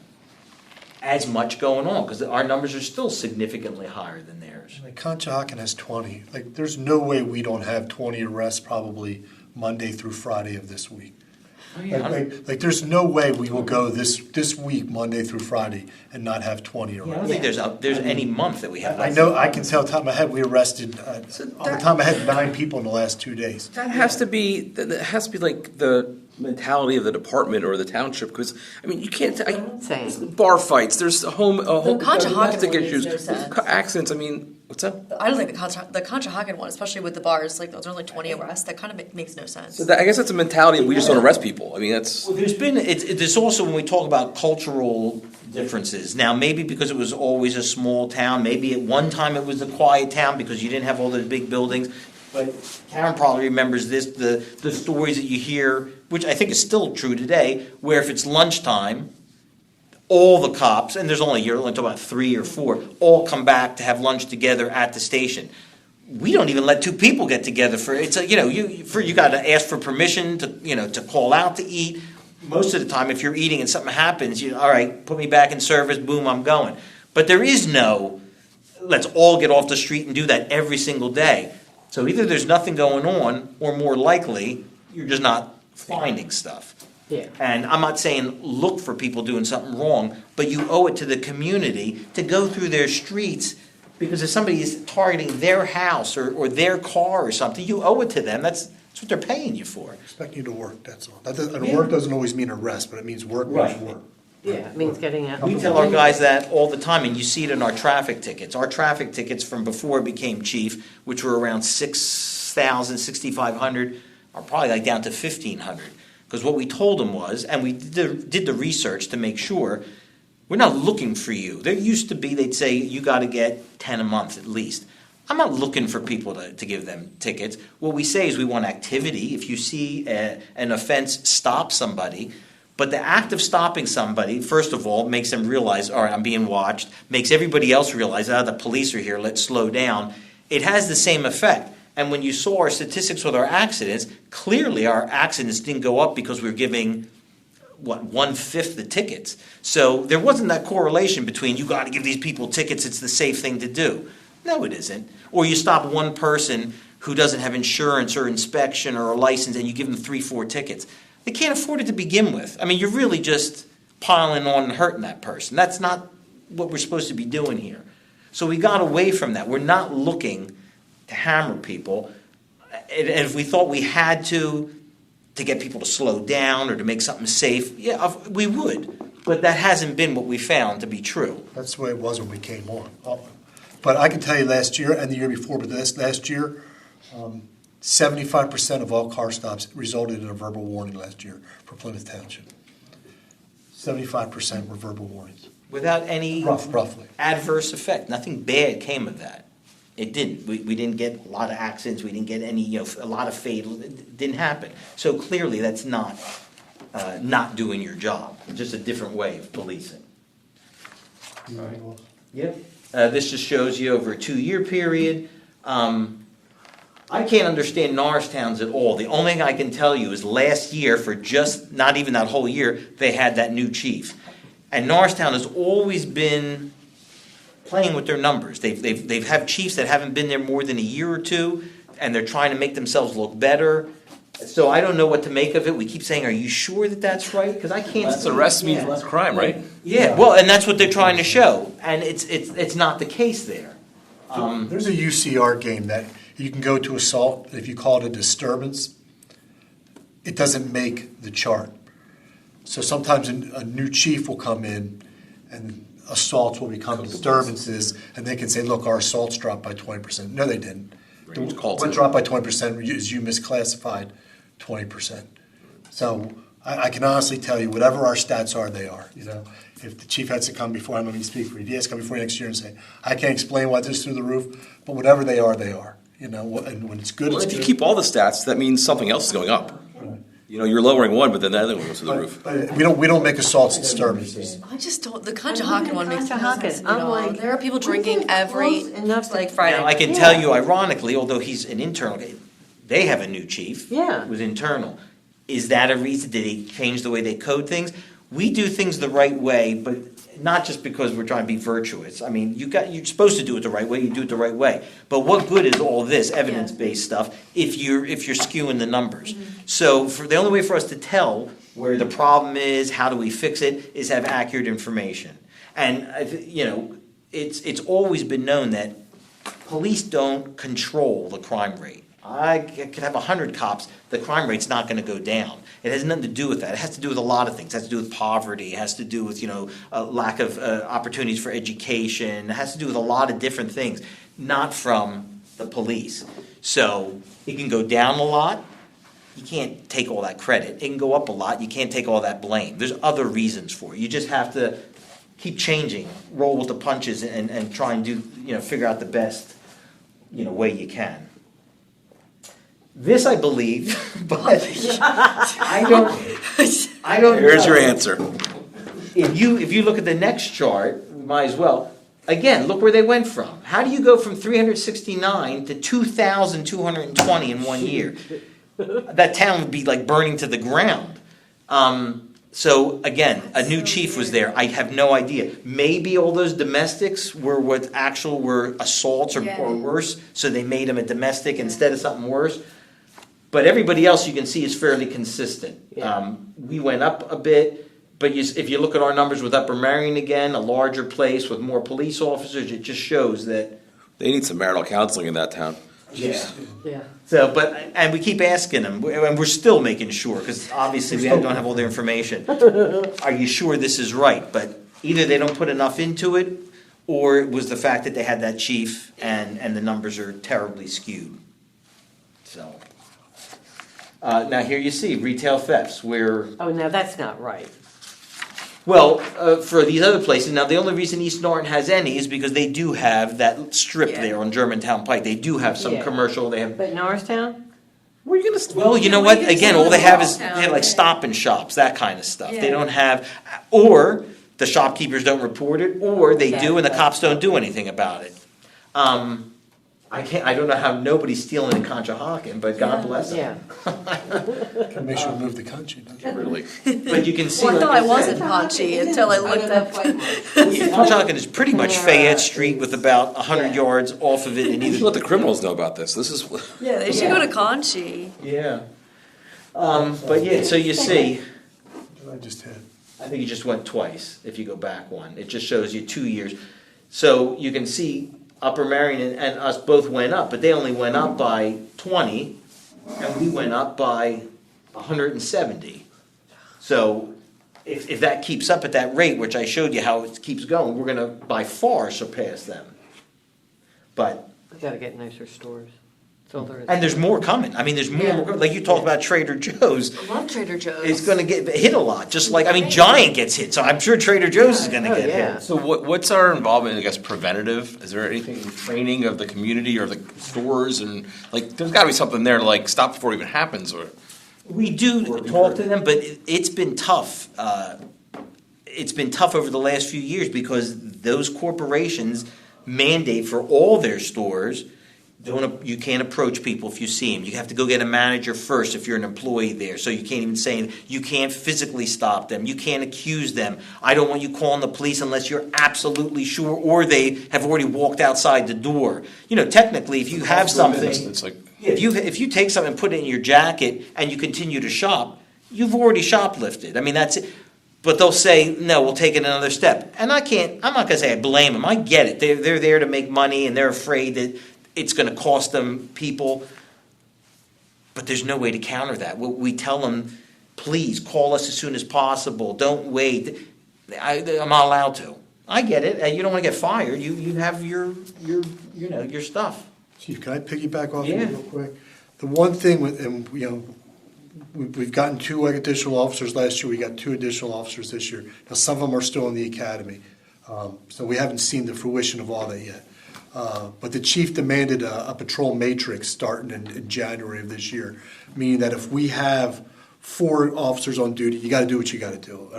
as much going on, because our numbers are still significantly higher than theirs. Like Conshohocken has 20. There's no way we don't have 20 arrests probably Monday through Friday of this week. There's no way we will go this week, Monday through Friday, and not have 20 I don't arrests. think there's any month that we have. I know, I can tell off the top of my head, we arrested, on the top of my head, 9 people in the last 2 days. That has to be like the mentality of the department or the township? Because, I mean, you can't, saying. bar fights, there's whole Conshohocken domestic one makes issues, no sense. accidents, I mean, what's that? I don't think the Conshohocken one, especially with the bars, like those are only 20 arrests. That kind of makes no sense. So that, I guess that's a mentality of we just don't arrest people. I mean, that's. Well, there's also, when we talk about cultural differences, now maybe because it was always a small town, maybe at one time it was a quiet town because you didn't have all those big buildings, but Karen probably remembers this, the stories that you hear, which I think is still true today, where if it's lunchtime, all the cops, and you're only talking about 3 or 4, all come back to have lunch together at the station. We don't even let 2 people get together you got to ask for permission to call out to eat. Most of the time, if you're eating and something happens, all right, put me back in service, boom, I'm going. But there is no, let's all get off the street and do that every single day. So either there's nothing going on, or more likely, you're just not finding stuff. Yeah. And I'm not saying look for people doing something wrong, but you owe it to the community to go through their streets, because if somebody is targeting their house or their car or something, you owe it to them. That's what they're paying you for. Expect you to work, that's all. Work doesn't always mean arrest, but it means work means Right. work. Yeah, it means getting out. We tell our guys that all the time, and you see it in our traffic tickets. Our traffic tickets from before I became chief, which were around 6,000, 6,500, are probably like down to 1,500. Because what we told them was, and we did the research to make sure, we're not looking for you. There used to be, they'd say, you got to get 10 a month at least. I'm not looking for people to give them tickets. What we say is we want activity. If you see an offense, stop somebody. But the act of stopping somebody, first of all, makes them realize, all right, I'm being watched, makes everybody else realize, the police are here, let's slow down. It has the same effect. And when you saw our statistics with our accidents, clearly our accidents didn't go up because we were giving, 1/5 the tickets. So there wasn't that correlation between you got to give these people tickets, it's the safe thing to do. No, it isn't. Or you stop one person who doesn't have insurance or inspection or a license and you give them 3, 4 tickets. They can't afford it to begin with. I mean, you're really just piling on and hurting that person. That's not what we're supposed to be doing here. So we got away from that. We're not looking to hammer people. And if we thought we had to get people to slow down or to make something safe, yeah, we would. But that hasn't been what we found to be true. That's the way it was when we came on. But I can tell you last year and the year before, but last year, 75% of all car stops resulted in a verbal warning last year for Plymouth Township. 75% were verbal warnings. Without any Roughly. adverse effect. Nothing bad came of that. It didn't. We didn't get a lot of accidents. We didn't get any, a lot of fatal. It didn't happen. So clearly that's not doing your job. It's just a different way of policing. Yep. This just shows you over a 2-year period. I can't understand Norristown's at all. The only thing I can tell you is last year, for just not even that whole year, they had that new chief. And Norristown has always been playing with their numbers. They've had chiefs that haven't been there more than a year or two, and they're trying to make themselves look better. So I don't know what to make of it. We keep saying, are you sure that that's right? Because I can't. Less arrests means less crime, right? Yeah, well, and that's what they're trying to show. And it's not the case there. There's a UCR game that you can go to assault. If you call it a disturbance, it doesn't make the chart. So sometimes a new chief will come in and assaults will become disturbances, and they can say, look, our assaults dropped by 20%. No, they didn't. What dropped by 20% is you misclassified 20%. So I can honestly tell you, whatever our stats are, they are. If the chief has to come before, I'm going to speak for you, he has to come before you next year and say, I can't explain why this is through the roof, but whatever they are, they are. And when it's good, Well, it's if you good. keep all the stats, that means something else is going up. You're lowering one, but then the other one goes to the roof. But we don't make assaults disturbances. I just don't. The Conshohocken one makes no sense to me I'm at all. like, There are people what do you drinking think every close enough like to- Friday. Now, I can tell you, ironically, although he's an internal, they have a new chief. Yeah. Who's internal. Is that a reason? Did they change the way they code things? We do things the right way, but not just because we're trying to be virtuous. I mean, you're supposed to do it the right way. You do it the right way. But what good is all this evidence-based stuff if you're skewing the numbers? So the only way for us to tell where the problem is, how do we fix it, is have accurate information. And it's always been known that police don't control the crime rate. I could have 100 cops, the crime rate's not gonna go down. It has nothing to do with that. It has to do with a lot of things. It has to do with poverty. It has to do with, a lack of opportunities for education. It has to do with a lot of different things, not from the police. So it can go down a lot. You can't take all that credit. It can go up a lot. You can't take all that blame. There's other reasons for it. You just have to keep changing, roll with the punches, and try and do, figure out the best, way you can. This I believe, but I don't. Here's know. your answer. If you look at the next chart, we might as well. Again, look where they went from. How do you go from 369 to 2,220 in 1 year? That town would be like burning to the ground. So again, a new chief was there. I have no idea. Maybe all those domestics were assaults or worse, so they made him a domestic instead of something worse. But everybody else you can see is fairly consistent. Yeah. We went up a bit, but if you look at our numbers with Upper Marion again, a larger place with more police officers, it just shows that. They need some marital counseling in that town. Yeah. Yeah. So, and we keep asking them, and we're still making sure, because obviously we don't have all the information. Are you sure this is right? But either they don't put enough into it, or it was the fact that they had that chief, and the numbers are terribly skewed. So, now here you see retail thefts, where Oh, now that's not right. well, for these other places, now the only reason East Norton has any is because they do have that strip Yeah. there on Germantown Pike. They do have some Yeah. commercial. They have. But Norristown? Where are you gonna? Well, you know Yeah, what? we get Again, some all they of have the is small they have like towns. Stop and Shops, that kind of stuff. They Yeah. don't have, or the shopkeepers don't report it, or they do and the Yeah. cops don't do anything about it. I don't know how nobody's stealing in Conshohocken, but God bless them. Yeah. Commission moved the country, doesn't it? Really? But you can see. Well, I like thought I said, wasn't Hachi until I looked up. Conshohocken is pretty much Fayette Street with about 100 yards off of it in You should either. let the criminals know about this. This is. Yeah, they should go to Conchi. Yeah. But yeah, so you see. I just had. I think you just went twice, if you go back one. It just shows you 2 years. So you can see Upper Marion and us both went up, but they only went up by 20, and we went up by 170. So if that keeps up at that rate, which I showed you how it keeps going, we're gonna by far surpass them. But, We gotta get nicer stores. That's all there is. and there's more coming. I mean, there's more, Yeah. like you talked about Trader Joe's. I love Trader Joe's. It's gonna get hit a lot, just like, Giant gets hit, so I'm sure Trader Joe's is gonna Oh, get yeah. hit. So what's our involvement, I guess, preventative? Is there anything in training of the community or the stores and there's got to be something there to stop before it even happens or. We do talk to them, but it's been tough. It's been tough over the last few years because those corporations mandate for all their stores, you can't approach people if you see them. You have to go get a manager first if you're an employee there. So you can't even say, you can't physically stop them. You can't accuse them. I don't want you calling the police unless you're absolutely sure or they have already walked outside the door. Technically, if you have something. It's like. If you take something and put it in your jacket and you continue to shop, you've already shoplifted. I mean, that's it. But they'll say, no, we'll take it another step. And I'm not going to say I blame them. I get it. They're there to make money and they're afraid that it's going to cost them people. But there's no way to counter that. We tell them, please call us as soon as possible. Don't wait. I'm not allowed to. I get it. You don't want to get fired. You have your stuff. Chief, can I piggyback off Yeah. you real quick? The one thing we've gotten 2 additional officers last year, we got 2 additional officers this year. Now, some of them are still in the academy, so we haven't seen the fruition of all that yet. But the chief demanded a patrol matrix starting in January of this year, meaning that if we have 4 officers on duty, you gotta do what you gotta do.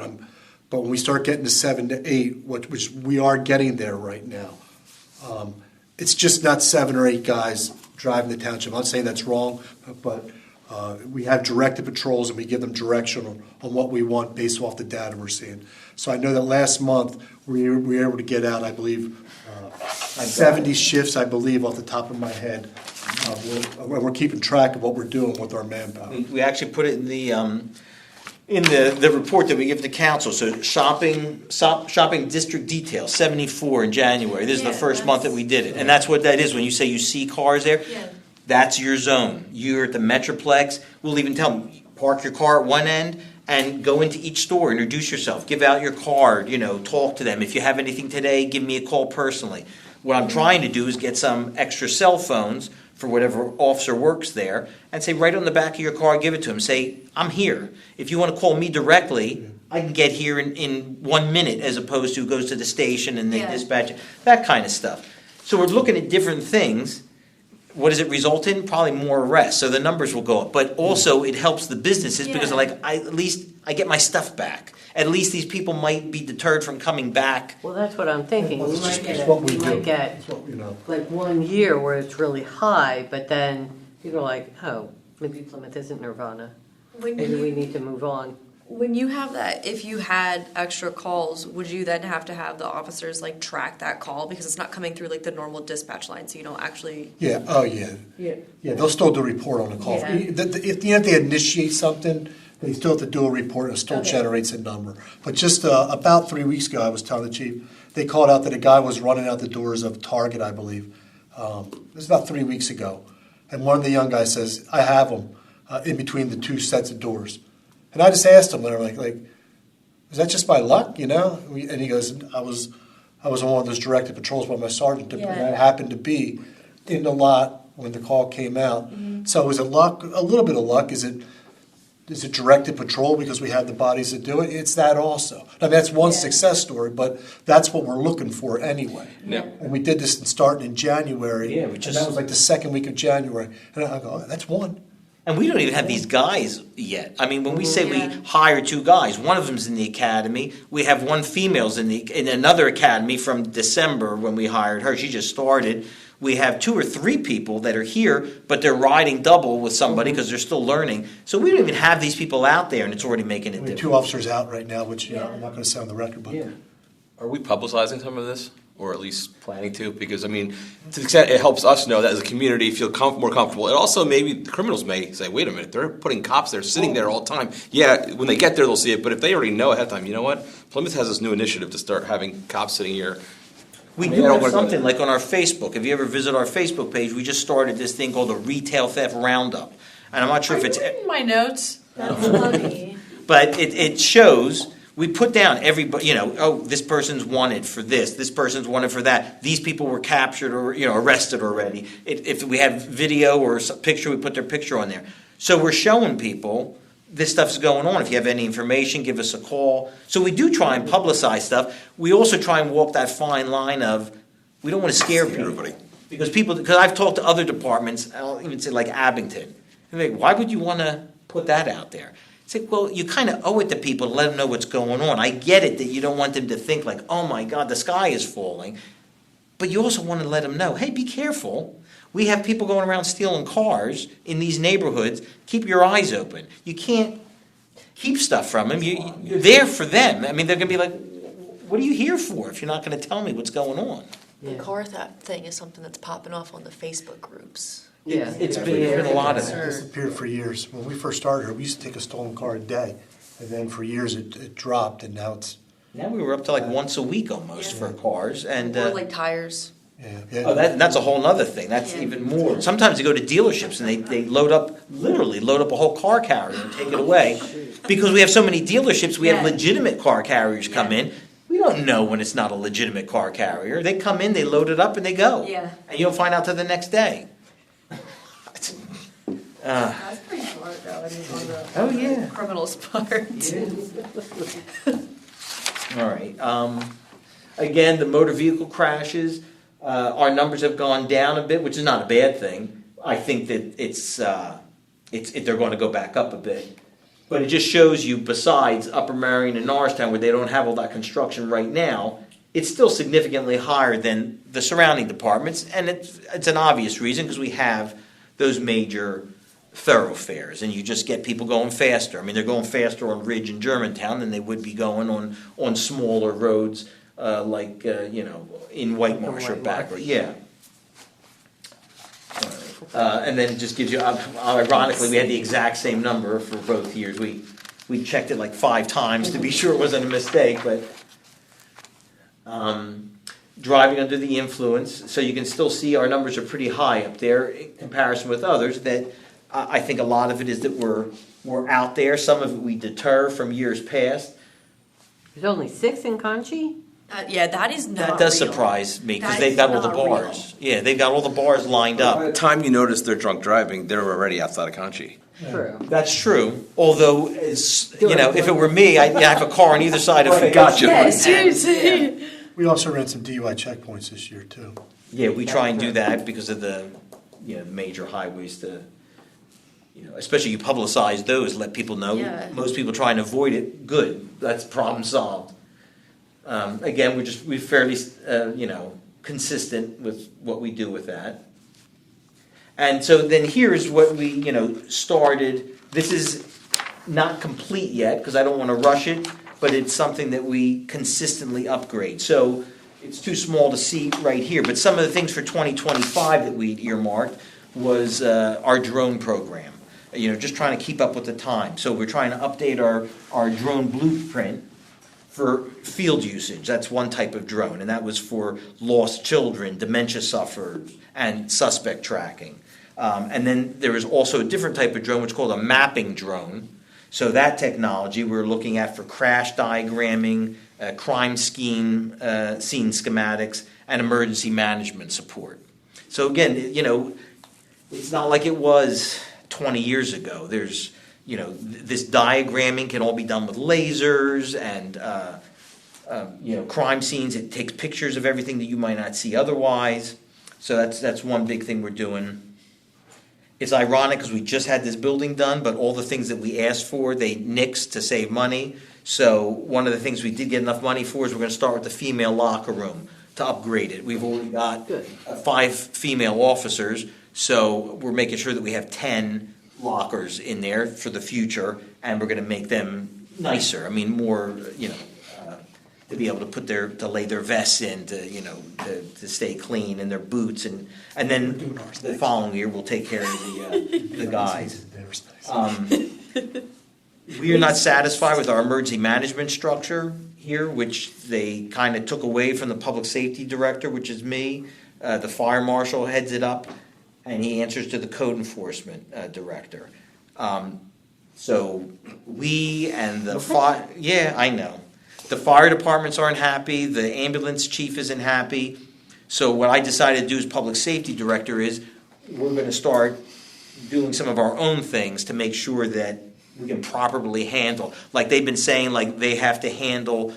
But when we start getting to 7 to 8, which we are getting there right now, it's just not 7 or 8 guys driving the township. I'm not saying that's wrong, but we have directed patrols and we give them direction on what we want based off the data we're seeing. So I know that last month we were able to get out, I believe, 70 shifts, I believe, off the top of my head. We're keeping track of what we're doing with our manpower. We actually put it in the report that we give to council. So shopping district detail, 74 in January. This is the Yeah, first month that we did it. And that's what that is. When you say you see cars there, Yeah. That's your zone. You're at the Metroplex. We'll even tell them, park your car at one end and go into each store, introduce yourself, give out your card, talk to them. If you have anything today, give me a call personally. What I'm trying to do is get some extra cell phones for whatever officer works there and say right on the back of your car, give it to him. Say, I'm here. If you want to call me directly, I can get here in 1 minute as opposed to goes to the station and they dispatch it. That kind of stuff. So we're looking at different things. What does it result in? Probably more arrests. So the numbers will go up. But also it helps the businesses because they're like, at least I get my stuff back. At least these people might be deterred from coming back. Well, that's what I'm thinking. Well, We it's might just- get, it's what we we do. might get That's what, like 1 year where it's really high, but then people are like, oh, maybe Plymouth isn't Nirvana. Maybe we need to move on. When you have that, if you had extra calls, would you then have to have the officers like track that call because it's not coming through like the normal dispatch line, so you don't actually. Yeah, oh, yeah. Yeah. Yeah, they'll still do a report on the call. Yeah. If they initiate something, they still have to do a report, it still Okay. generates a number. But just about 3 weeks ago, I was telling the chief, they called out that a guy was running out the doors of Target, I believe. It was about 3 weeks ago. And one of the young guys says, I have him in between the two sets of doors. And I just asked him, and I'm like, is that just by luck, And he goes, I was on one of those directed patrols by my sergeant, and I happened to be in the lot when the call came out. So is it luck? A little bit of luck. Is it directed patrol because we have the bodies to do it? It's that also. Now that's one success story, but that's what we're looking for anyway. Yeah. And we did this starting in January. Yeah, and that was like the second week of January. And I go, oh, that's one. And we don't even have these guys yet. I mean, when we say we hire 2 guys, one of them's in the academy. We have 1 female's in another academy from December when we hired her. She just started. We have 2 or 3 people that are here, but they're riding double with somebody because they're still learning. So we don't even have these people out there, and it's already making a We have difference. 2 officers out right now, which I'm not going to say on the record, but Are we publicizing some of this, or at least planning to? Because, I mean, to the extent it helps us know that as a community feel more comfortable. And also maybe the criminals may say, wait a minute, they're putting cops there sitting there all the time. Yeah, when they get there they'll see it, but if they already know ahead of time, you know what? Plymouth has this new initiative to start having cops sitting here. We I mean, do I don't have wanna go something there. like on our Facebook. If you ever visit our Facebook page, we just started this thing called the Retail Theft Roundup. And I'm not sure if it's... In my notes. That's funny. But it shows, we put down everybody, this person's wanted for this person's wanted for that. These people were captured or, arrested already. If we have video or picture, we put their picture on there. So we're showing people this stuff's going on. If you have any information, give us a call. So we do try and publicize stuff. We also try and walk that fine line of, we don't want to scare people. Everybody. Because I've talked to other departments, I'll even say like Abington. And they're like, why would you want to put that out there? It's like, well, you kind of owe it to people to let them know what's going on. I get it that you don't want them to think like, oh my God, the sky is falling. But you also want to let them know, hey, be careful. We have people going around stealing cars in these neighborhoods. Keep your eyes open. You can't keep stuff from them. You're there for them. I mean, they're going to be like, what are you here for if you're not going to tell me what's going on? The car theft thing is something that's popping off on the Facebook groups. Yeah. It's been a lot of that. it disappeared for years. When we first started here, we used to take a stolen car a day. And then for years it dropped, and now it's, Now we were up to like once a week almost for cars. And Or like tires. oh, that's a whole nother thing. That's Yeah. even more. Sometimes they go to dealerships and they literally load up a whole car carrier and take it away. Because we have so many dealerships, we have Yeah. legitimate car carriers come Yeah. in. We don't know when it's not a legitimate car carrier. They come in, they load it up, and they go. Yeah. And you don't find out till the next day. That's pretty smart though, on the Oh, yeah. criminal's part. All right. Again, the motor vehicle crashes, our numbers have gone down a bit, which is not a bad thing. I think that they're going to go back up a bit. But it just shows you, besides Upper Marion and Norristown, where they don't have all that construction right now, it's still significantly higher than the surrounding departments. And it's an obvious reason, because we have those major thoroughfares, and you just get people going faster. I mean, they're going faster on Ridge and Germantown than they would be going on smaller roads in White Marsh or backward. Yeah. And then it just gives you, ironically, we had the exact same number for both years. We checked it like 5 times to be sure it wasn't a mistake, but driving under the influence. So you can still see our numbers are pretty high up there in comparison with others. That I think a lot of it is that we're out there. Some of it we deter from years past. There's only 6 in Conchi? Yeah, that is not That does real. surprise me because That they've is got all the not real. bars. Yeah, they've got all the bars lined By the up. time you notice they're drunk driving, they're already outside of Conchi. True. That's true. Although, if it were me, I'd have a car on either side of it. Gotcha. Yeah, seriously. We also ran some DUI checkpoints this year too. Yeah, we try and do that because of the, major highways especially you publicize those, let people know. Yeah. Most people try and avoid it. Good. That's problem solved. Again, we're fairly, consistent with what we do with that. And so then here's what we, started. This is not complete yet because I don't want to rush it, but it's something that we consistently upgrade. So it's too small to see right here, but some of the things for 2025 that we earmarked was our drone program. Just trying to keep up with the time. So we're trying to update our drone blueprint for field usage. That's one type of drone, and that was for lost children, dementia sufferers, and suspect tracking. And then there is also a different type of drone, which is called a mapping drone. So that technology we're looking at for crash diagramming, crime scene schematics, and emergency management support. So again, it's not like it was 20 years ago. There's this diagramming can all be done with lasers and, crime scenes. It takes pictures of everything that you might not see otherwise. So that's one big thing we're doing. It's ironic because we just had this building done, but all the things that we asked for, they nixed to save money. So one of the things we did get enough money for is we're going to start with the female locker room to upgrade it. We've already got 5 female officers, so we're making sure that we have 10 lockers in there for the future, and we're going to make them nicer. I mean, more, to be able to lay their vests in, to stay clean, and their boots, and then the following year we'll take care of the guys. We are not satisfied with our emergency management structure here, which they kind of took away from the public safety director, which is me. The fire marshal heads it up, and he answers to the code enforcement director. So we and the fire, yeah, I know. The fire departments aren't happy, the ambulance chief isn't happy. So what I decided to do as public safety director is we're going to start doing some of our own things to make sure that we can properly handle, like they've been saying, like they have to handle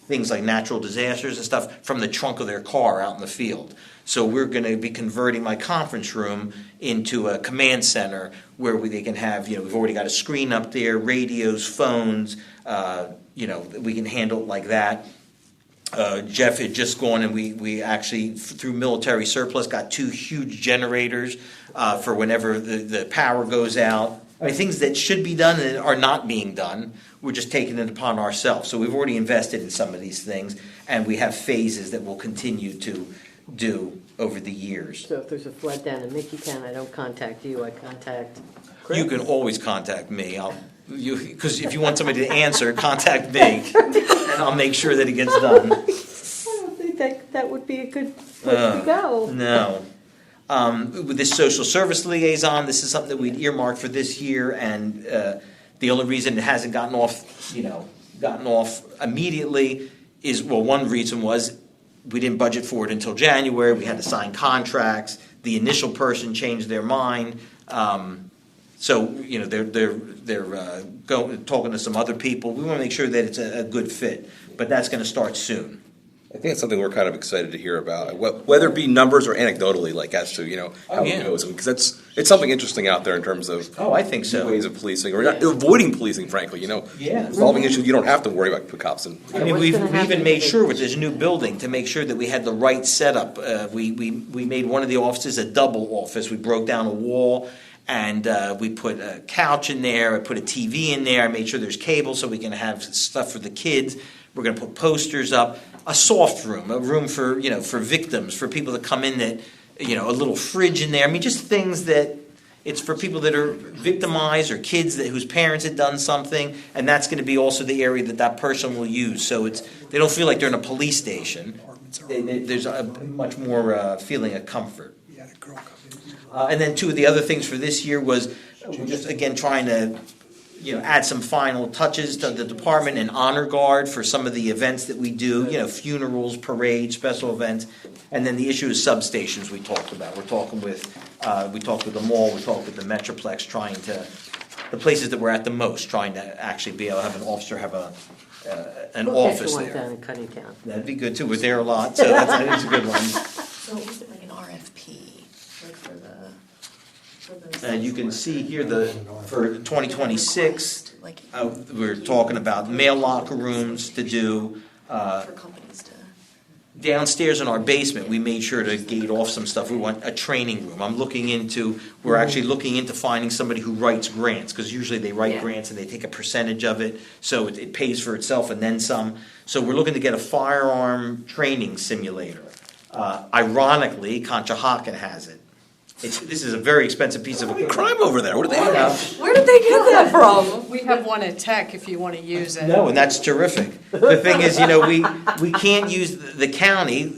things like natural disasters and stuff from the trunk of their car out in the field. So we're going to be converting my conference room into a command center where they can have, we've already got a screen up there, radios, phones, we can handle it like that. Jeff had just gone and we actually, through military surplus, got 2 huge generators for whenever the power goes out. I mean, things that should be done and are not being done, we're just taking it upon ourselves. So we've already invested in some of these things, and we have phases that we'll continue to do over the years. So if there's a flood down in Mickeytown, I don't contact you, I contact Chris? You can always contact me. Because if you want somebody to answer, contact me, and I'll make sure that it gets done. I don't think that would be a good place to go. No. With this social service liaison, this is something that we'd earmarked for this year, and the only reason it hasn't gotten off immediately is, well, one reason was we didn't budget for it until January. We had to sign contracts. The initial person changed their mind. So they're talking to some other people. We want to make sure that it's a good fit, but that's going to start soon. I think it's something we're kind of excited to hear about, whether it be numbers or anecdotally, like as to how it goes, because it's something interesting out there in terms of I think so. ways of policing or not avoiding policing. Frankly, Yeah. solving issues you don't have to worry about cops and. I mean, we've even made sure with this new building to make sure that we had the right setup. We made one of the offices a double office. We broke down a wall. And we put a couch in there, I put a TV in there, I made sure there's cable so we can have stuff for the kids. We're going to put posters up. A soft room, a room for, for victims, for people that come in that, a little fridge in there. I mean, just things that it's for people that are victimized or kids whose parents had done something. And that's going to be also the area that person will use. So they don't feel like they're in a police station. It's There's a much more feeling of comfort. Yeah, girl coming. And then two of the other things for this year was we're just, again, trying to, add some final touches to the department and honor guard for some of the events that we do, funerals, parades, special events. And then the issue is substations we talked about. We talked with the mall, we talked with the Metroplex, the places that we're at the most, trying to actually be able to have an officer have an office One down there. in Cunningham. That'd be good too. We're there a lot, so that's a good one. So was it like an RFP, like for the? And you can see here for 2026, Like we're talking about mail locker rooms to do. for companies to. Downstairs in our basement, we made sure to gate off some stuff. We want a training room. We're actually looking into finding somebody who writes grants, because usually they write Yeah. grants and they take a percentage of it, so it pays for itself and then some. So we're looking to get a firearm training simulator. Ironically, Conshohocken has it. This is a very expensive piece of equipment. Crime over there. What do they have? Where did they get that from? We have one at Tech if you want to use it. No, and that's terrific. The thing is, we can't use the county.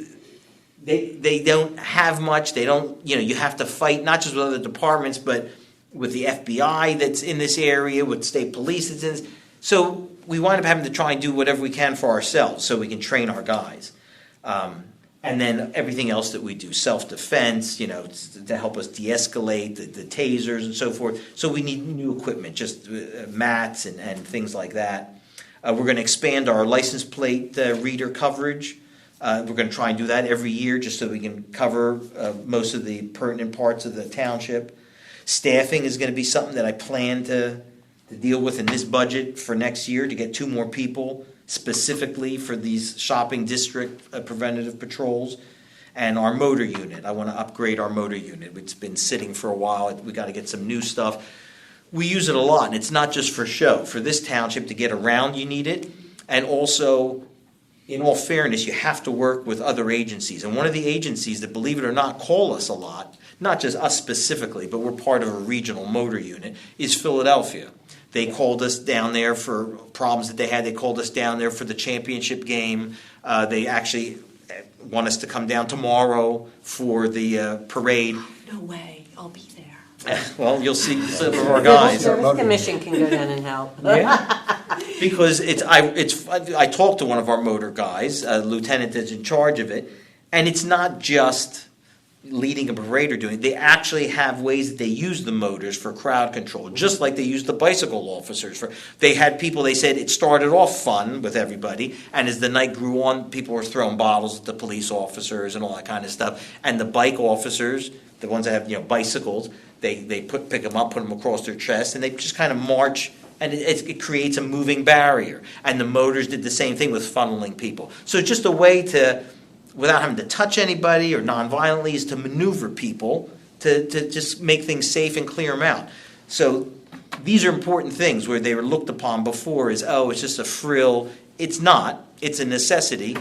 They don't have much. They don't, you have to fight, not just with other departments, but with the FBI that's in this area, with state police that's in this. So we wind up having to try and do whatever we can for ourselves so we can train our guys. And then everything else that we do, self-defense, to help us de-escalate, the tasers and so forth. So we need new equipment, just mats and things like that. We're going to expand our license plate reader coverage. We're going to try and do that every year just so we can cover most of the pertinent parts of the township. Staffing is going to be something that I plan to deal with in this budget for next year, to get 2 more people specifically for these shopping district preventative patrols. And our motor unit, I want to upgrade our motor unit. It's been sitting for a while. We got to get some new stuff. We use it a lot, and it's not just for show. For this township to get around, you need it. And also, in all fairness, you have to work with other agencies. And one of the agencies that, believe it or not, call us a lot, not just us specifically, but we're part of a regional motor unit, is Philadelphia. They called us down there for problems that they had. They called us down there for the championship game. They actually want us to come down tomorrow for the parade. No way, I'll be there. Well, you'll see some of our guys. Service Commission can go down and help. Yeah. Because I talked to one of our motor guys, a lieutenant that's in charge of it, and it's not just leading a parade or doing it. They actually have ways that they use the motors for crowd control, just like they use the bicycle officers for. They had people. They said it started off fun with everybody, and as the night grew on, people were throwing bottles at the police officers and all that kind of stuff. And the bike officers, the ones that have bicycles, they pick them up, put them across their chest, and they just kind of march. And it creates a moving barrier. And the motors did the same thing with funneling people. So it's just a way to, without having to touch anybody or non-violently, is to maneuver people to just make things safe and clear them out. So these are important things where they were looked upon before as, it's just a frill. It's not. It's a necessity.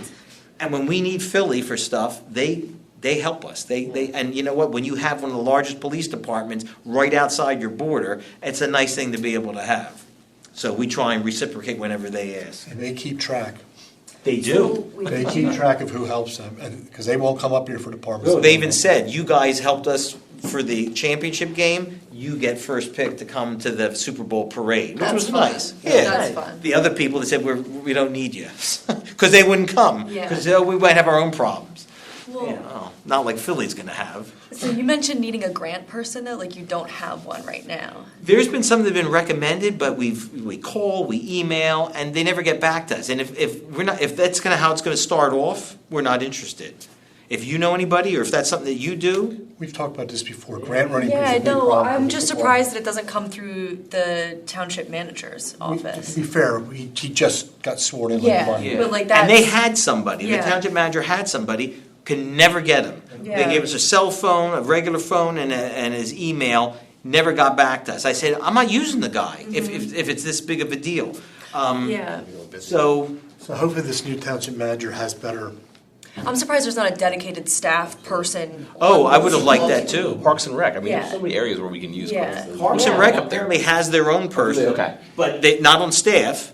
And when we need Philly for stuff, they help us. And you know what? When you have one of the largest police departments right outside your border, it's a nice thing to be able to have. So we try and reciprocate whenever they ask. And they keep track. They do. They keep track of who helps them, because they won't come up here for departments. They even said, you guys helped us for the championship game, you get first pick to come to the Super Bowl parade, which That's was fun. nice. That's fun. The other people that said, we don't need you, because they wouldn't come, Yeah. because we might have our own problems. Well, Not like Philly's going to have. so you mentioned needing a grant person though, like you don't have one right now. There's been some that have been recommended, but we call, we email, and they never get back to us. And if that's how it's going to start off, we're not interested. If you know anybody, or if that's something that you do, We've talked about this before, grant running is Yeah, a big no, problem. I'm just surprised that it doesn't come through the township manager's To office. be fair, he just got sworn in like Yeah. Monday. But like and they that's- had somebody, the Yeah. township manager had somebody, can never get him. They Yeah. gave us a cell phone, a regular phone, and his email. Never got back to us. I said, I'm not using the guy if it's this big of a deal. Yeah, So So hopefully this new township manager has better, I'm surprised there's not a dedicated staff person. I would have liked that too. Parks and Rec. I mean, Yeah. there's so many areas where we can use Yeah. folks. Parks and Rec apparently has their own person, Okay. but not on staff.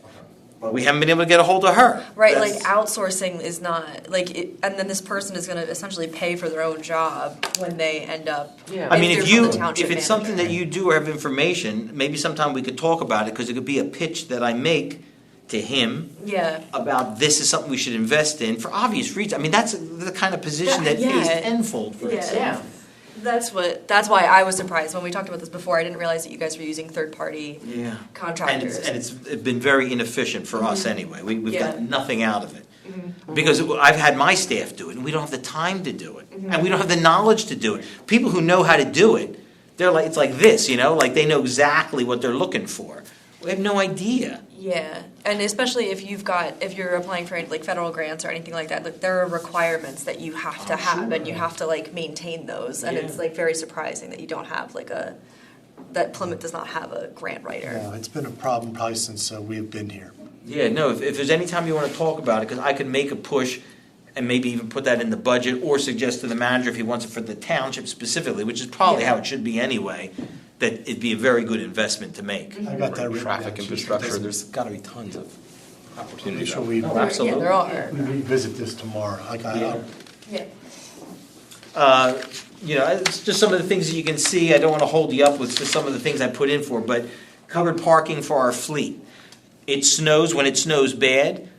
But we haven't been able to get a hold of her. Right, That's- like outsourcing is not like, and then this person is going to essentially pay for their own job when they end up. Yeah. I mean, they're if from you, the township if it's something manager. that you do or have information, maybe sometime we could talk about it, because it could be a pitch that I make to him Yeah. about this is something we should invest in for obvious reasons. I mean, that's the kind of position that pays Yeah. tenfold for Yeah. itself. That's why I was surprised when we talked about this before. I didn't realize that you guys were using third-party Yeah. contractors. And it's been very inefficient for us anyway. We've Yeah. got nothing out of it. Because I've had my staff do it, and we don't have the time to do it. And we don't have the knowledge to do it. People who know how to do it, they're like, it's like this, like they know exactly what they're looking for. We have no idea. Yeah, and especially if you're applying for like federal grants or anything like that, like there are requirements that you have to have, and you have to like maintain those. And it's Yeah. like very surprising that you don't have that Plymouth does not have a grant writer. Yeah, it's been a problem probably since we've been here. Yeah, no, if there's any time you want to talk about it, because I could make a push and maybe even put that in the budget, or suggest to the manager if he wants it for the township specifically, which is probably Yeah. how it should be anyway, that it'd be a very good investment to make. I got that written Traffic down. infrastructure, there's gotta be tons of Make opportunities. sure out we, Oh, absolutely. Yeah, there are. we revisit this tomorrow. Yeah. Yeah. It's just some of the things that you can see. I don't want to hold you up with just some of the things I put in for, but covered parking for our fleet. It snows, when it snows bad,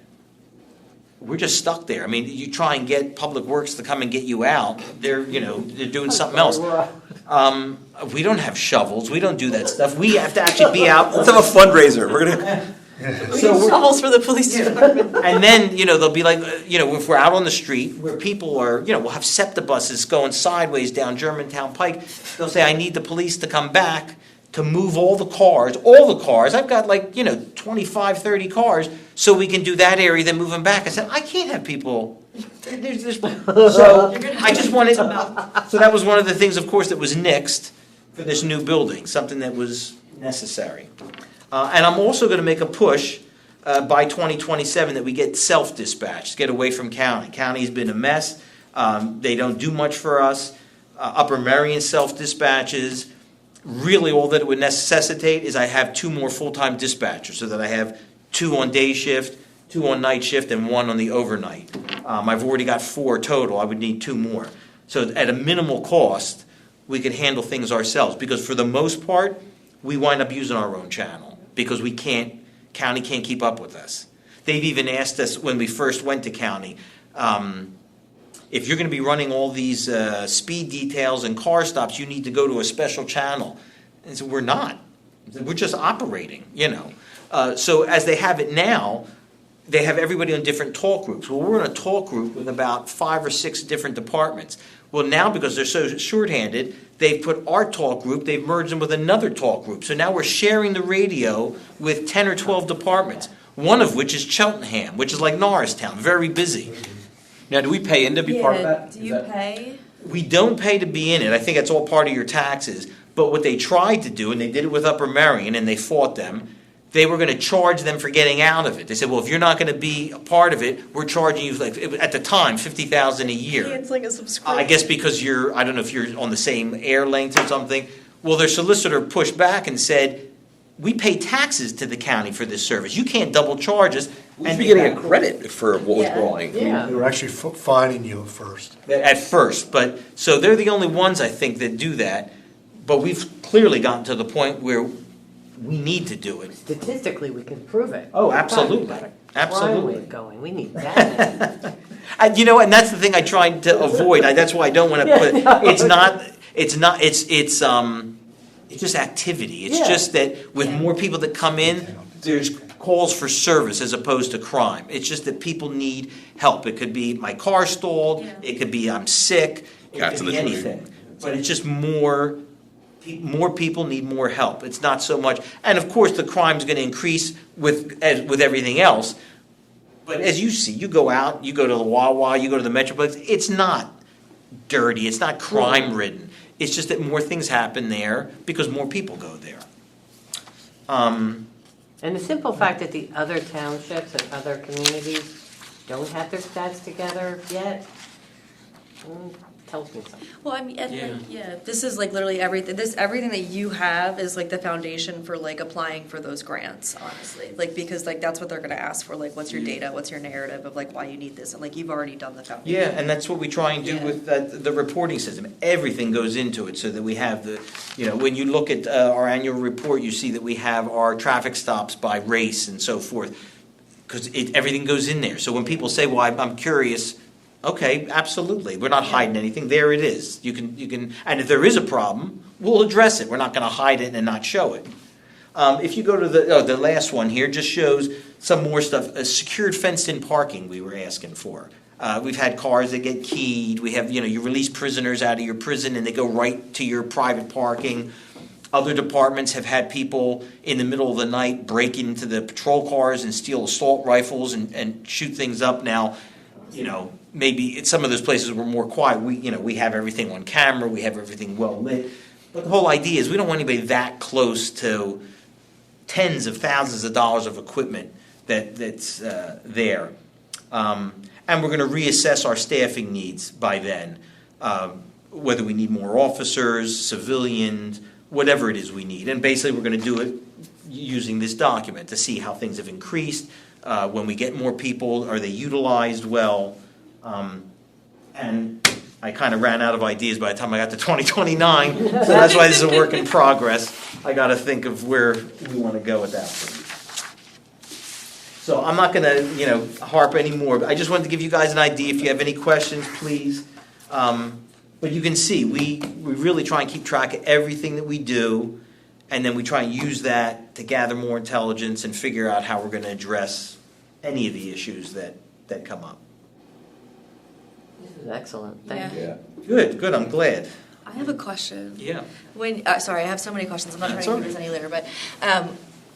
we're just stuck there. I mean, you try and get Public Works to come and get you out, they're doing something else. We don't have shovels, we don't do that stuff. We have to actually be out. Let's have a fundraiser, we're gonna, Shovels for the police department. And then, they'll be like, if we're out on the street where people are, we'll have SEPTA buses going sideways down Germantown Pike. They'll say, I need the police to come back to move all the cars. I've got 25, 30 cars, so we can do that area, then move them back. I said, I can't have people. So I just wanted, so that was one of the things, of course, that was nixed for this new building, something that was necessary. And I'm also going to make a push by 2027 that we get self-dispatched, get away from county. County's been a mess. They don't do much for us. Upper Merion self-dispatches. Really, all that it would necessitate is I have 2 more full-time dispatchers, so that I have 2 on day shift, 2 on night shift, and 1 on the overnight. I've already got 4 total. I would need 2 more. So at a minimal cost, we could handle things ourselves, because for the most part, we wind up using our own channel, because county can't keep up with us. They've even asked us when we first went to county, if you're going to be running all these speed details and car stops, you need to go to a special channel. And so we're not. We're just operating, So as they have it now, they have everybody on different talk groups. Well, we're in a talk group with about 5 or 6 different departments. Well, now because they're so shorthanded, they've put our talk group, they've merged them with another talk group. So now we're sharing the radio with 10 or 12 departments, one of which is Cheltenham, which is like Norristown, very busy. now, do we pay in to be part of that? Do Is you that- pay? We don't pay to be in it. I think that's all part of your taxes. But what they tried to do, and they did it with Upper Merion, and they fought them, they were going to charge them for getting out of it. They said, well, if you're not going to be a part of it, we're charging you, at the time, $50,000 a year. It's like a subscription. I guess because I don't know if you're on the same air length or something. Well, their solicitor pushed back and said, we pay taxes to the county for this service. You can't double charge us. We should be getting a credit for what was wrong. Yeah. They were actually fining you at first. At first, but, so they're the only ones, I think, that do that. But we've clearly gotten to the point where we need to do it. Statistically, we can prove it. Oh, absolutely. Crime Absolutely. rate going, we need that. And and that's the thing I tried to avoid. That's why I don't want to put, it's just activity. It's Yeah. just that with more people that come in, there's calls for service as opposed to crime. It's just that people need help. It could be my car stalled, it could be I'm sick, it Cats could in be the tree. anything. But it's just more people need more help. It's not so much, and of course the crime's going to increase with everything else. But as you see, you go out, you go to the Wawa, you go to the Metroplex, it's not dirty, it's not crime-ridden. It's just that more things happen there because more people go there. And the simple fact that the other townships and other communities don't have their stats together yet, tells me something. Well, I mean, this is like literally everything. Everything that you have is like the foundation for like applying for those grants, honestly. Like, because like that's what they're gonna ask for, like, what's your data, what's your narrative of like why you need this, and like you've already done the foundation. Yeah, and that's what we try and do Yeah. with the reporting system. Everything goes into it so that we have when you look at our annual report, you see that we have our traffic stops by race and so forth, because everything goes in there. So when people say, well, I'm curious, okay, absolutely. We're not hiding anything. There it is. You can, and if there is a problem, we'll address it. We're not going to hide it and not show it. If you go to the last one here, just shows some more stuff. Secured fenced-in parking we were asking for. We've had cars that get keyed. We have, you release prisoners out of your prison and they go right to your private parking. Other departments have had people in the middle of the night break into the patrol cars and steal assault rifles and shoot things up. Now, maybe some of those places were more quiet. We have everything on camera. We have everything well lit. But the whole idea is we don't want anybody that close to tens of thousands of dollars of equipment that's there. And we're going to reassess our staffing needs by then, whether we need more officers, civilians, whatever it is we need. And basically we're going to do it using this document to see how things have increased. When we get more people, are they utilized well? And I kind of ran out of ideas by the time I got to 2029, so that's why this is a work in progress. I got to think of where we want to go with that. So I'm not going to, harp anymore. I just wanted to give you guys an idea. If you have any questions, please. But you can see, we really try and keep track of everything that we do, and then we try and use that to gather more intelligence and figure out how we're going to address any of the issues that come up. This is excellent, thank you. Yeah. Good, I'm glad. I have a question. Yeah. Sorry, I have so many questions. I'm not trying That's to all keep this right. any later, but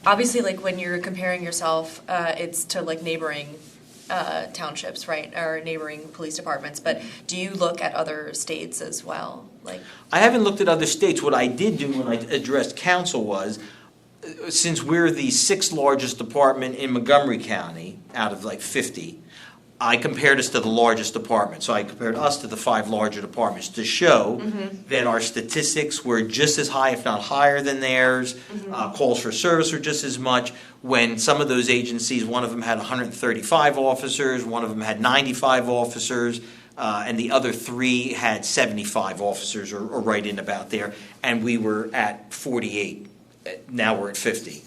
obviously, like when you're comparing yourself, it's to like neighboring townships, right, or neighboring police departments. But do you look at other states as well? Like, I haven't looked at other states. What I did do when I addressed council was, since we're the 6th largest department in Montgomery County out of like 50, I compared us to the largest department. So I compared us to the 5 larger departments to show that our statistics were just as high, if not higher than theirs. Calls for service were just as much. When some of those agencies, one of them had 135 officers, one of them had 95 officers, and the other 3 had 75 officers or right in about there. And we were at 48. Now we're at 50.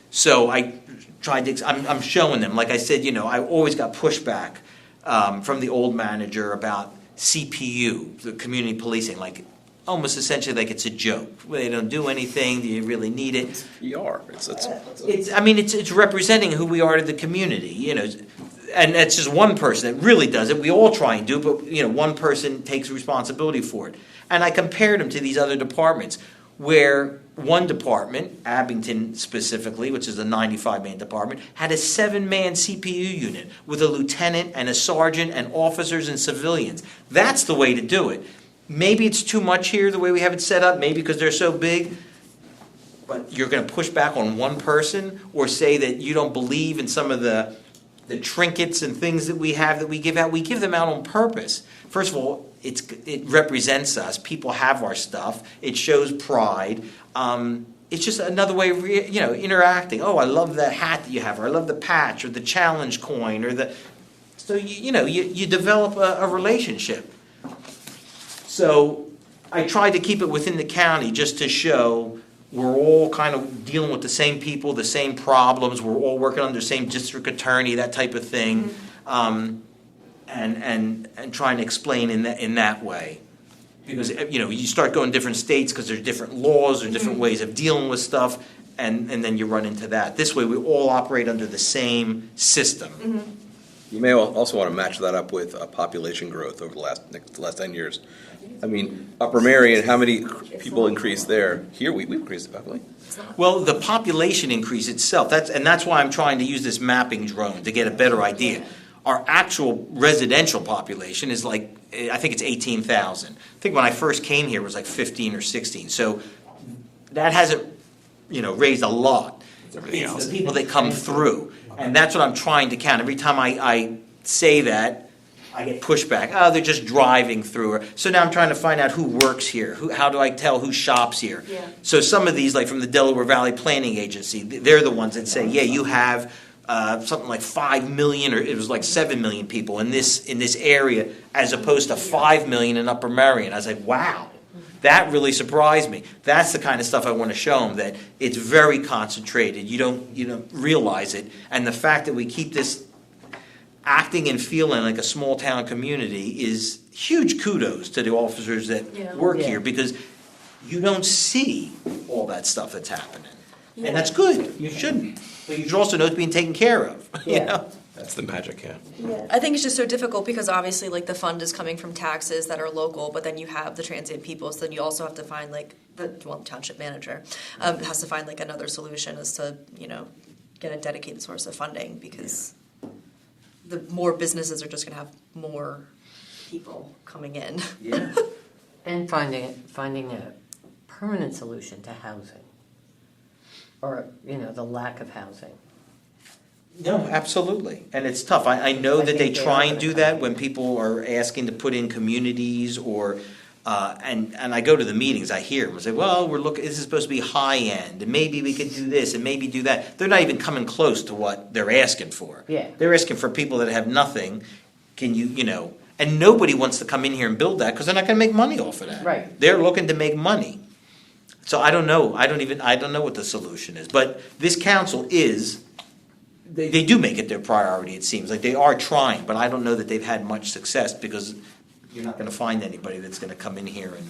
So I tried to, I'm showing them, like I said, I always got pushback from the old manager about CPU, the community policing, like almost essentially like it's a joke. They don't do anything. Do you really need it? PR. It's representing who we are to the community, and that's just one person that really does it. We all try and do it, but one person takes responsibility for it. And I compared them to these other departments where one department, Abington specifically, which is a 95-man department, had a 7-man CPU unit with a lieutenant and a sergeant and officers and civilians. That's the way to do it. Maybe it's too much here the way we have it set up, maybe because they're so big, but you're going to push back on one person or say that you don't believe in some of the trinkets and things that we have that we give out. We give them out on purpose. First of all, it represents us. People have our stuff. It shows pride. It's just another way of interacting. Oh, I love that hat that you have, or I love the patch, or the challenge coin, or so you develop a relationship. So I tried to keep it within the county just to show we're all kind of dealing with the same people, the same problems. We're all working under the same district attorney, that type of thing, and trying to explain in that way. Because you start going to different states because there's different laws or different ways of dealing with stuff, and then you run into that. This way, we all operate under the same system. You may also want to match that up with population growth over the last 10 years. I mean, Upper Marion, how many people increased there? Here, we've increased the population. Well, the population increase itself, that's why I'm trying to use this mapping drone to get a better idea. Our actual residential population is I think it's 18,000. I think when I first came here it was like 15 or 16. So that hasn't, raised a lot. It's the people that come through. And that's what I'm trying to count. Every time I say that, I get pushback. Oh, they're just driving through. So now I'm trying to find out who works here. How do I tell who shops here? Yeah. So some of these, like from the Delaware Valley Planning Agency, they're the ones that say, yeah, you have something like 5 million, or it was like 7 million people in this area, as opposed to 5 million in Upper Merion. I was like, wow. That really surprised me. That's the kind of stuff I want to show them, that it's very concentrated. You don't realize it. And the fact that we keep this acting and feeling like a small town community is huge kudos to the officers that work Yeah. here, because you don't see all that stuff that's happening. And that's good. You shouldn't. But you should also know it's being taken care of. You Yeah. know? That's the magic, yeah. I think it's just so difficult because obviously like the fund is coming from taxes that are local, but then you have the transient people, so then you also have to find like the township manager has to find like another solution as to, get a dedicated source of funding, because the more businesses are just gonna have more people coming in. Yeah. And finding a permanent solution to housing, or, the lack of housing. No, absolutely. And it's tough. I know I that they think they try are and do gonna that come. when people are asking to put in communities, or, and I go to the meetings, I hear them, I say, well, this is supposed to be high end, and maybe we could do this, and maybe do that. They're not even coming close to what they're asking for. Yeah. They're asking for people that have nothing. Can you, and nobody wants to come in here and build that, because they're not gonna make money off of that. Right. They're looking to make money. So I don't know. I don't know what the solution is. But this council they do make it their priority, it seems. Like they are trying, but I don't know that they've had much success, because you're not gonna find anybody that's gonna come in here and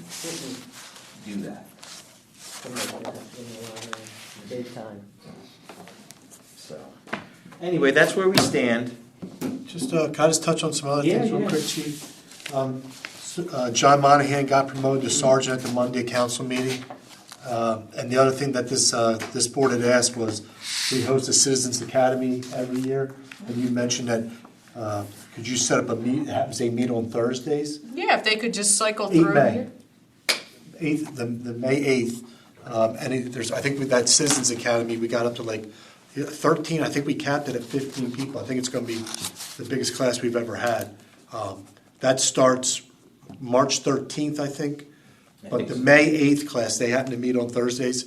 do that. Big time. So, anyway, that's where we stand. Just, can I just touch on some other Yeah, things real yeah. quick, Chief? John Monahan got promoted to sergeant at the Monday council meeting. And the other thing that this board had asked was, we host a Citizens Academy every year, and you mentioned that, could you set up a meet on Thursdays? Yeah, if they could just cycle 8 through. May. 8th, the May 8th. I think with that Citizens Academy, we got up to like 13, I think we capped it at 15 people. I think it's gonna be the biggest class we've ever had. That starts March 13th, I think. But the May 8th class, they happen to meet on Thursdays.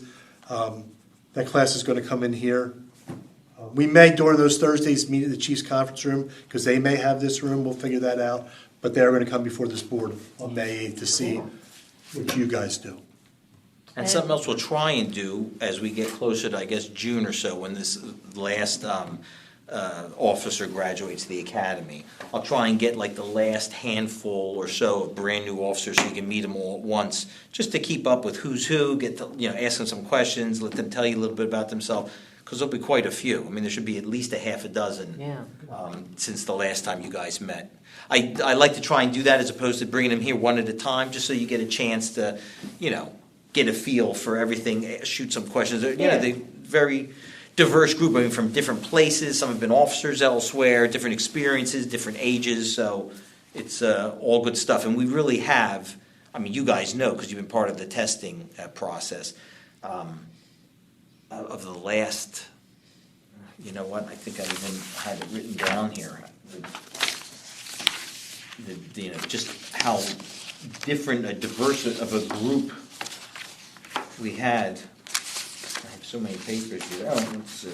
That class is gonna come in here. We may, during those Thursdays, meet at the Chiefs Conference Room, because they may have this room, we'll figure that out. But they're gonna come before this board on May 8th to see what you guys do. And something else we'll try and do as we get closer to, I guess, June or so, when this last officer graduates the academy. I'll try and get like the last handful or so of brand-new officers, so you can meet them all at once, just to keep up with who's who, get to, ask them some questions, let them tell you a little bit about themselves, because there'll be quite a few. I mean, there should be at least a half a dozen Yeah. since the last time you guys met. I like to try and do that as opposed to bringing them here one at a time, just so you get a chance to, get a feel for everything, shoot some questions. Yeah. The very diverse group, I mean, from different places. Some have been officers elsewhere, different experiences, different ages. So it's all good stuff. And we really have, I mean, you guys know, because you've been part of the testing process, of the last, you know what, I think I even had it written down here. Just how different, diverse of a group we had. I have so many papers here. Oh, let's see.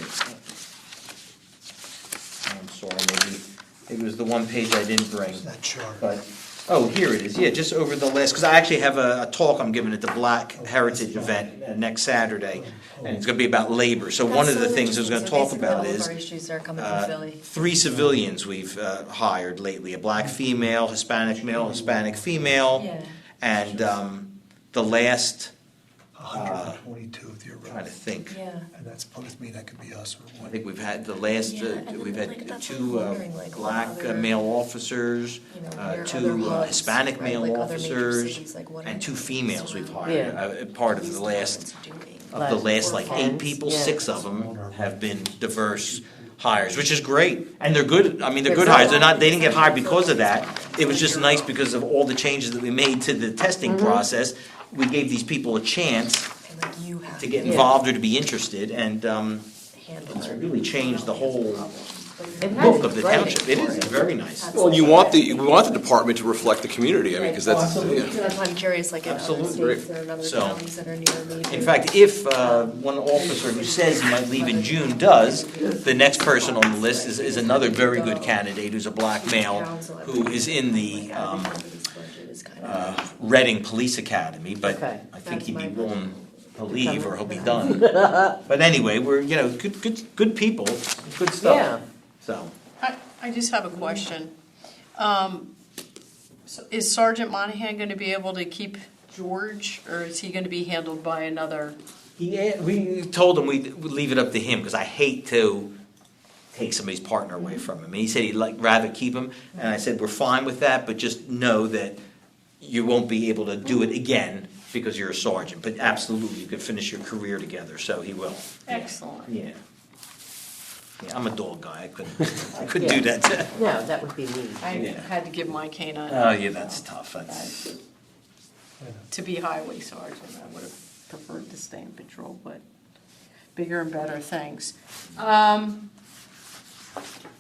I'm sorry, maybe it was the one page I didn't bring. That chart. But, here it is, yeah, just over the last, because I actually have a talk I'm giving at the Black Heritage event next Saturday, and it's gonna be about labor. So one of the things I was gonna talk about is, issues are coming from Philly. 3 civilians we've hired lately, a black female, Hispanic male, Hispanic female. Yeah. And the last, 122 with your trying to think, Yeah. And that's, supposed to mean that could be us or I one. think we've had the last, Yeah, and then, we've like, had that's 2 what I'm wondering, like, black what other, male officers, your 2 other hubs, Hispanic right, male like other major officers, cities, like, what are and 2 they females we've surrounding hired. Part of these the last, departments doing? of the last like 8 Friends, people, yeah. 6 of them have been diverse hires, which is great. And they're good, I mean, they're good Good. hires. They didn't get hired because of that. It was just nice because of all the changes that we made to the testing process. We gave these people a chance And like you have to get Yeah. involved or to be interested, and handle it's it. really changed the whole look of the township. It is very nice. Well, you want we want the department to reflect the community, I mean, because that's, Absolutely. yeah. That's why I'm curious, like, in other Absolutely. states or in other So- towns that are near me. In fact, if one officer who says he might leave in June does, the next person on the list is another very good candidate who's a black male who is in the Reading Police Academy, but Okay. I think he'd be willing to leave or he'll be done. But anyway, we're, good people, good stuff. Yeah. So, I just have a question. So is Sergeant Monahan gonna be able to keep George, or is he gonna be handled by another? we told him we'd leave it up to him, because I hate to take somebody's partner away from him. And he said he'd rather keep him, and I said, we're fine with that, but just know that you won't be able to do it again because you're a sergeant. But absolutely, you could finish your career together, so he will. Excellent. Yeah. Yeah, I'm a dog guy, I couldn't do that. No, that would be me. I Yeah. had to give my canine Oh, yeah, that's tough, that's, to be highway sergeant. I would have preferred to stay in patrol, but bigger and better things.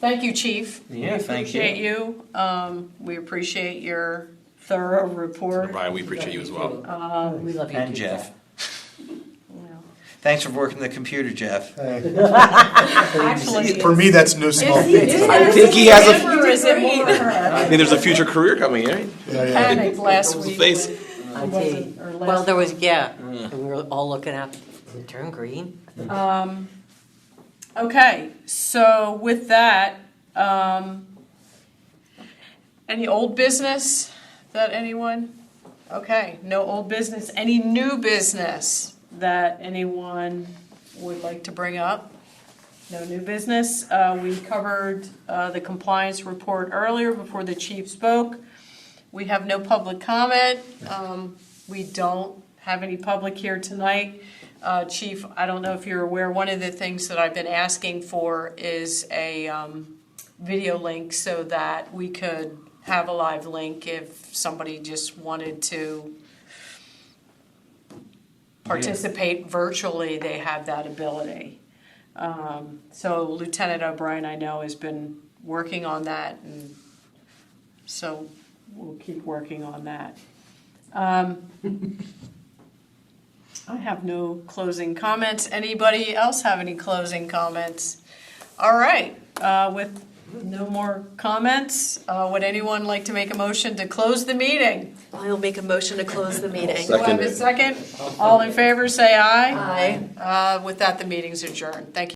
Thank you, Chief. Yeah, thank you. Appreciate you. We appreciate your thorough report. Brian, we appreciate you as well. We love you and too, Jeff. You Thanks for working the computer, Jeff. know. Actually, For me, that's no small is feat. I think he has him or is it more her? I mean, there's a future career coming, right? Yeah, yeah. Panicked last His week. face. I Was see. it- or last Well, there was, yeah, and we were all looking up, did it turn green? Okay, so with that, any old business that anyone? Okay, no old business. Any new business that anyone would like to bring up? No new business. We covered the compliance report earlier before the chief spoke. We have no public comment. We don't have any public here tonight. Chief, I don't know if you're aware, one of the things that I've been asking for is a video link so that we could have a live link if somebody just wanted to participate virtually, they have that ability. So Lieutenant O'Brien, I know, has been working on that, and so we'll keep working on that. I have no closing comments. Anybody else have any closing comments? All right, with no more comments, would anyone like to make a motion to close the meeting? I'll make a motion to close the meeting. Do I have a second? All in favor, say aye. Aye. With that, the meeting's adjourned. Thank you.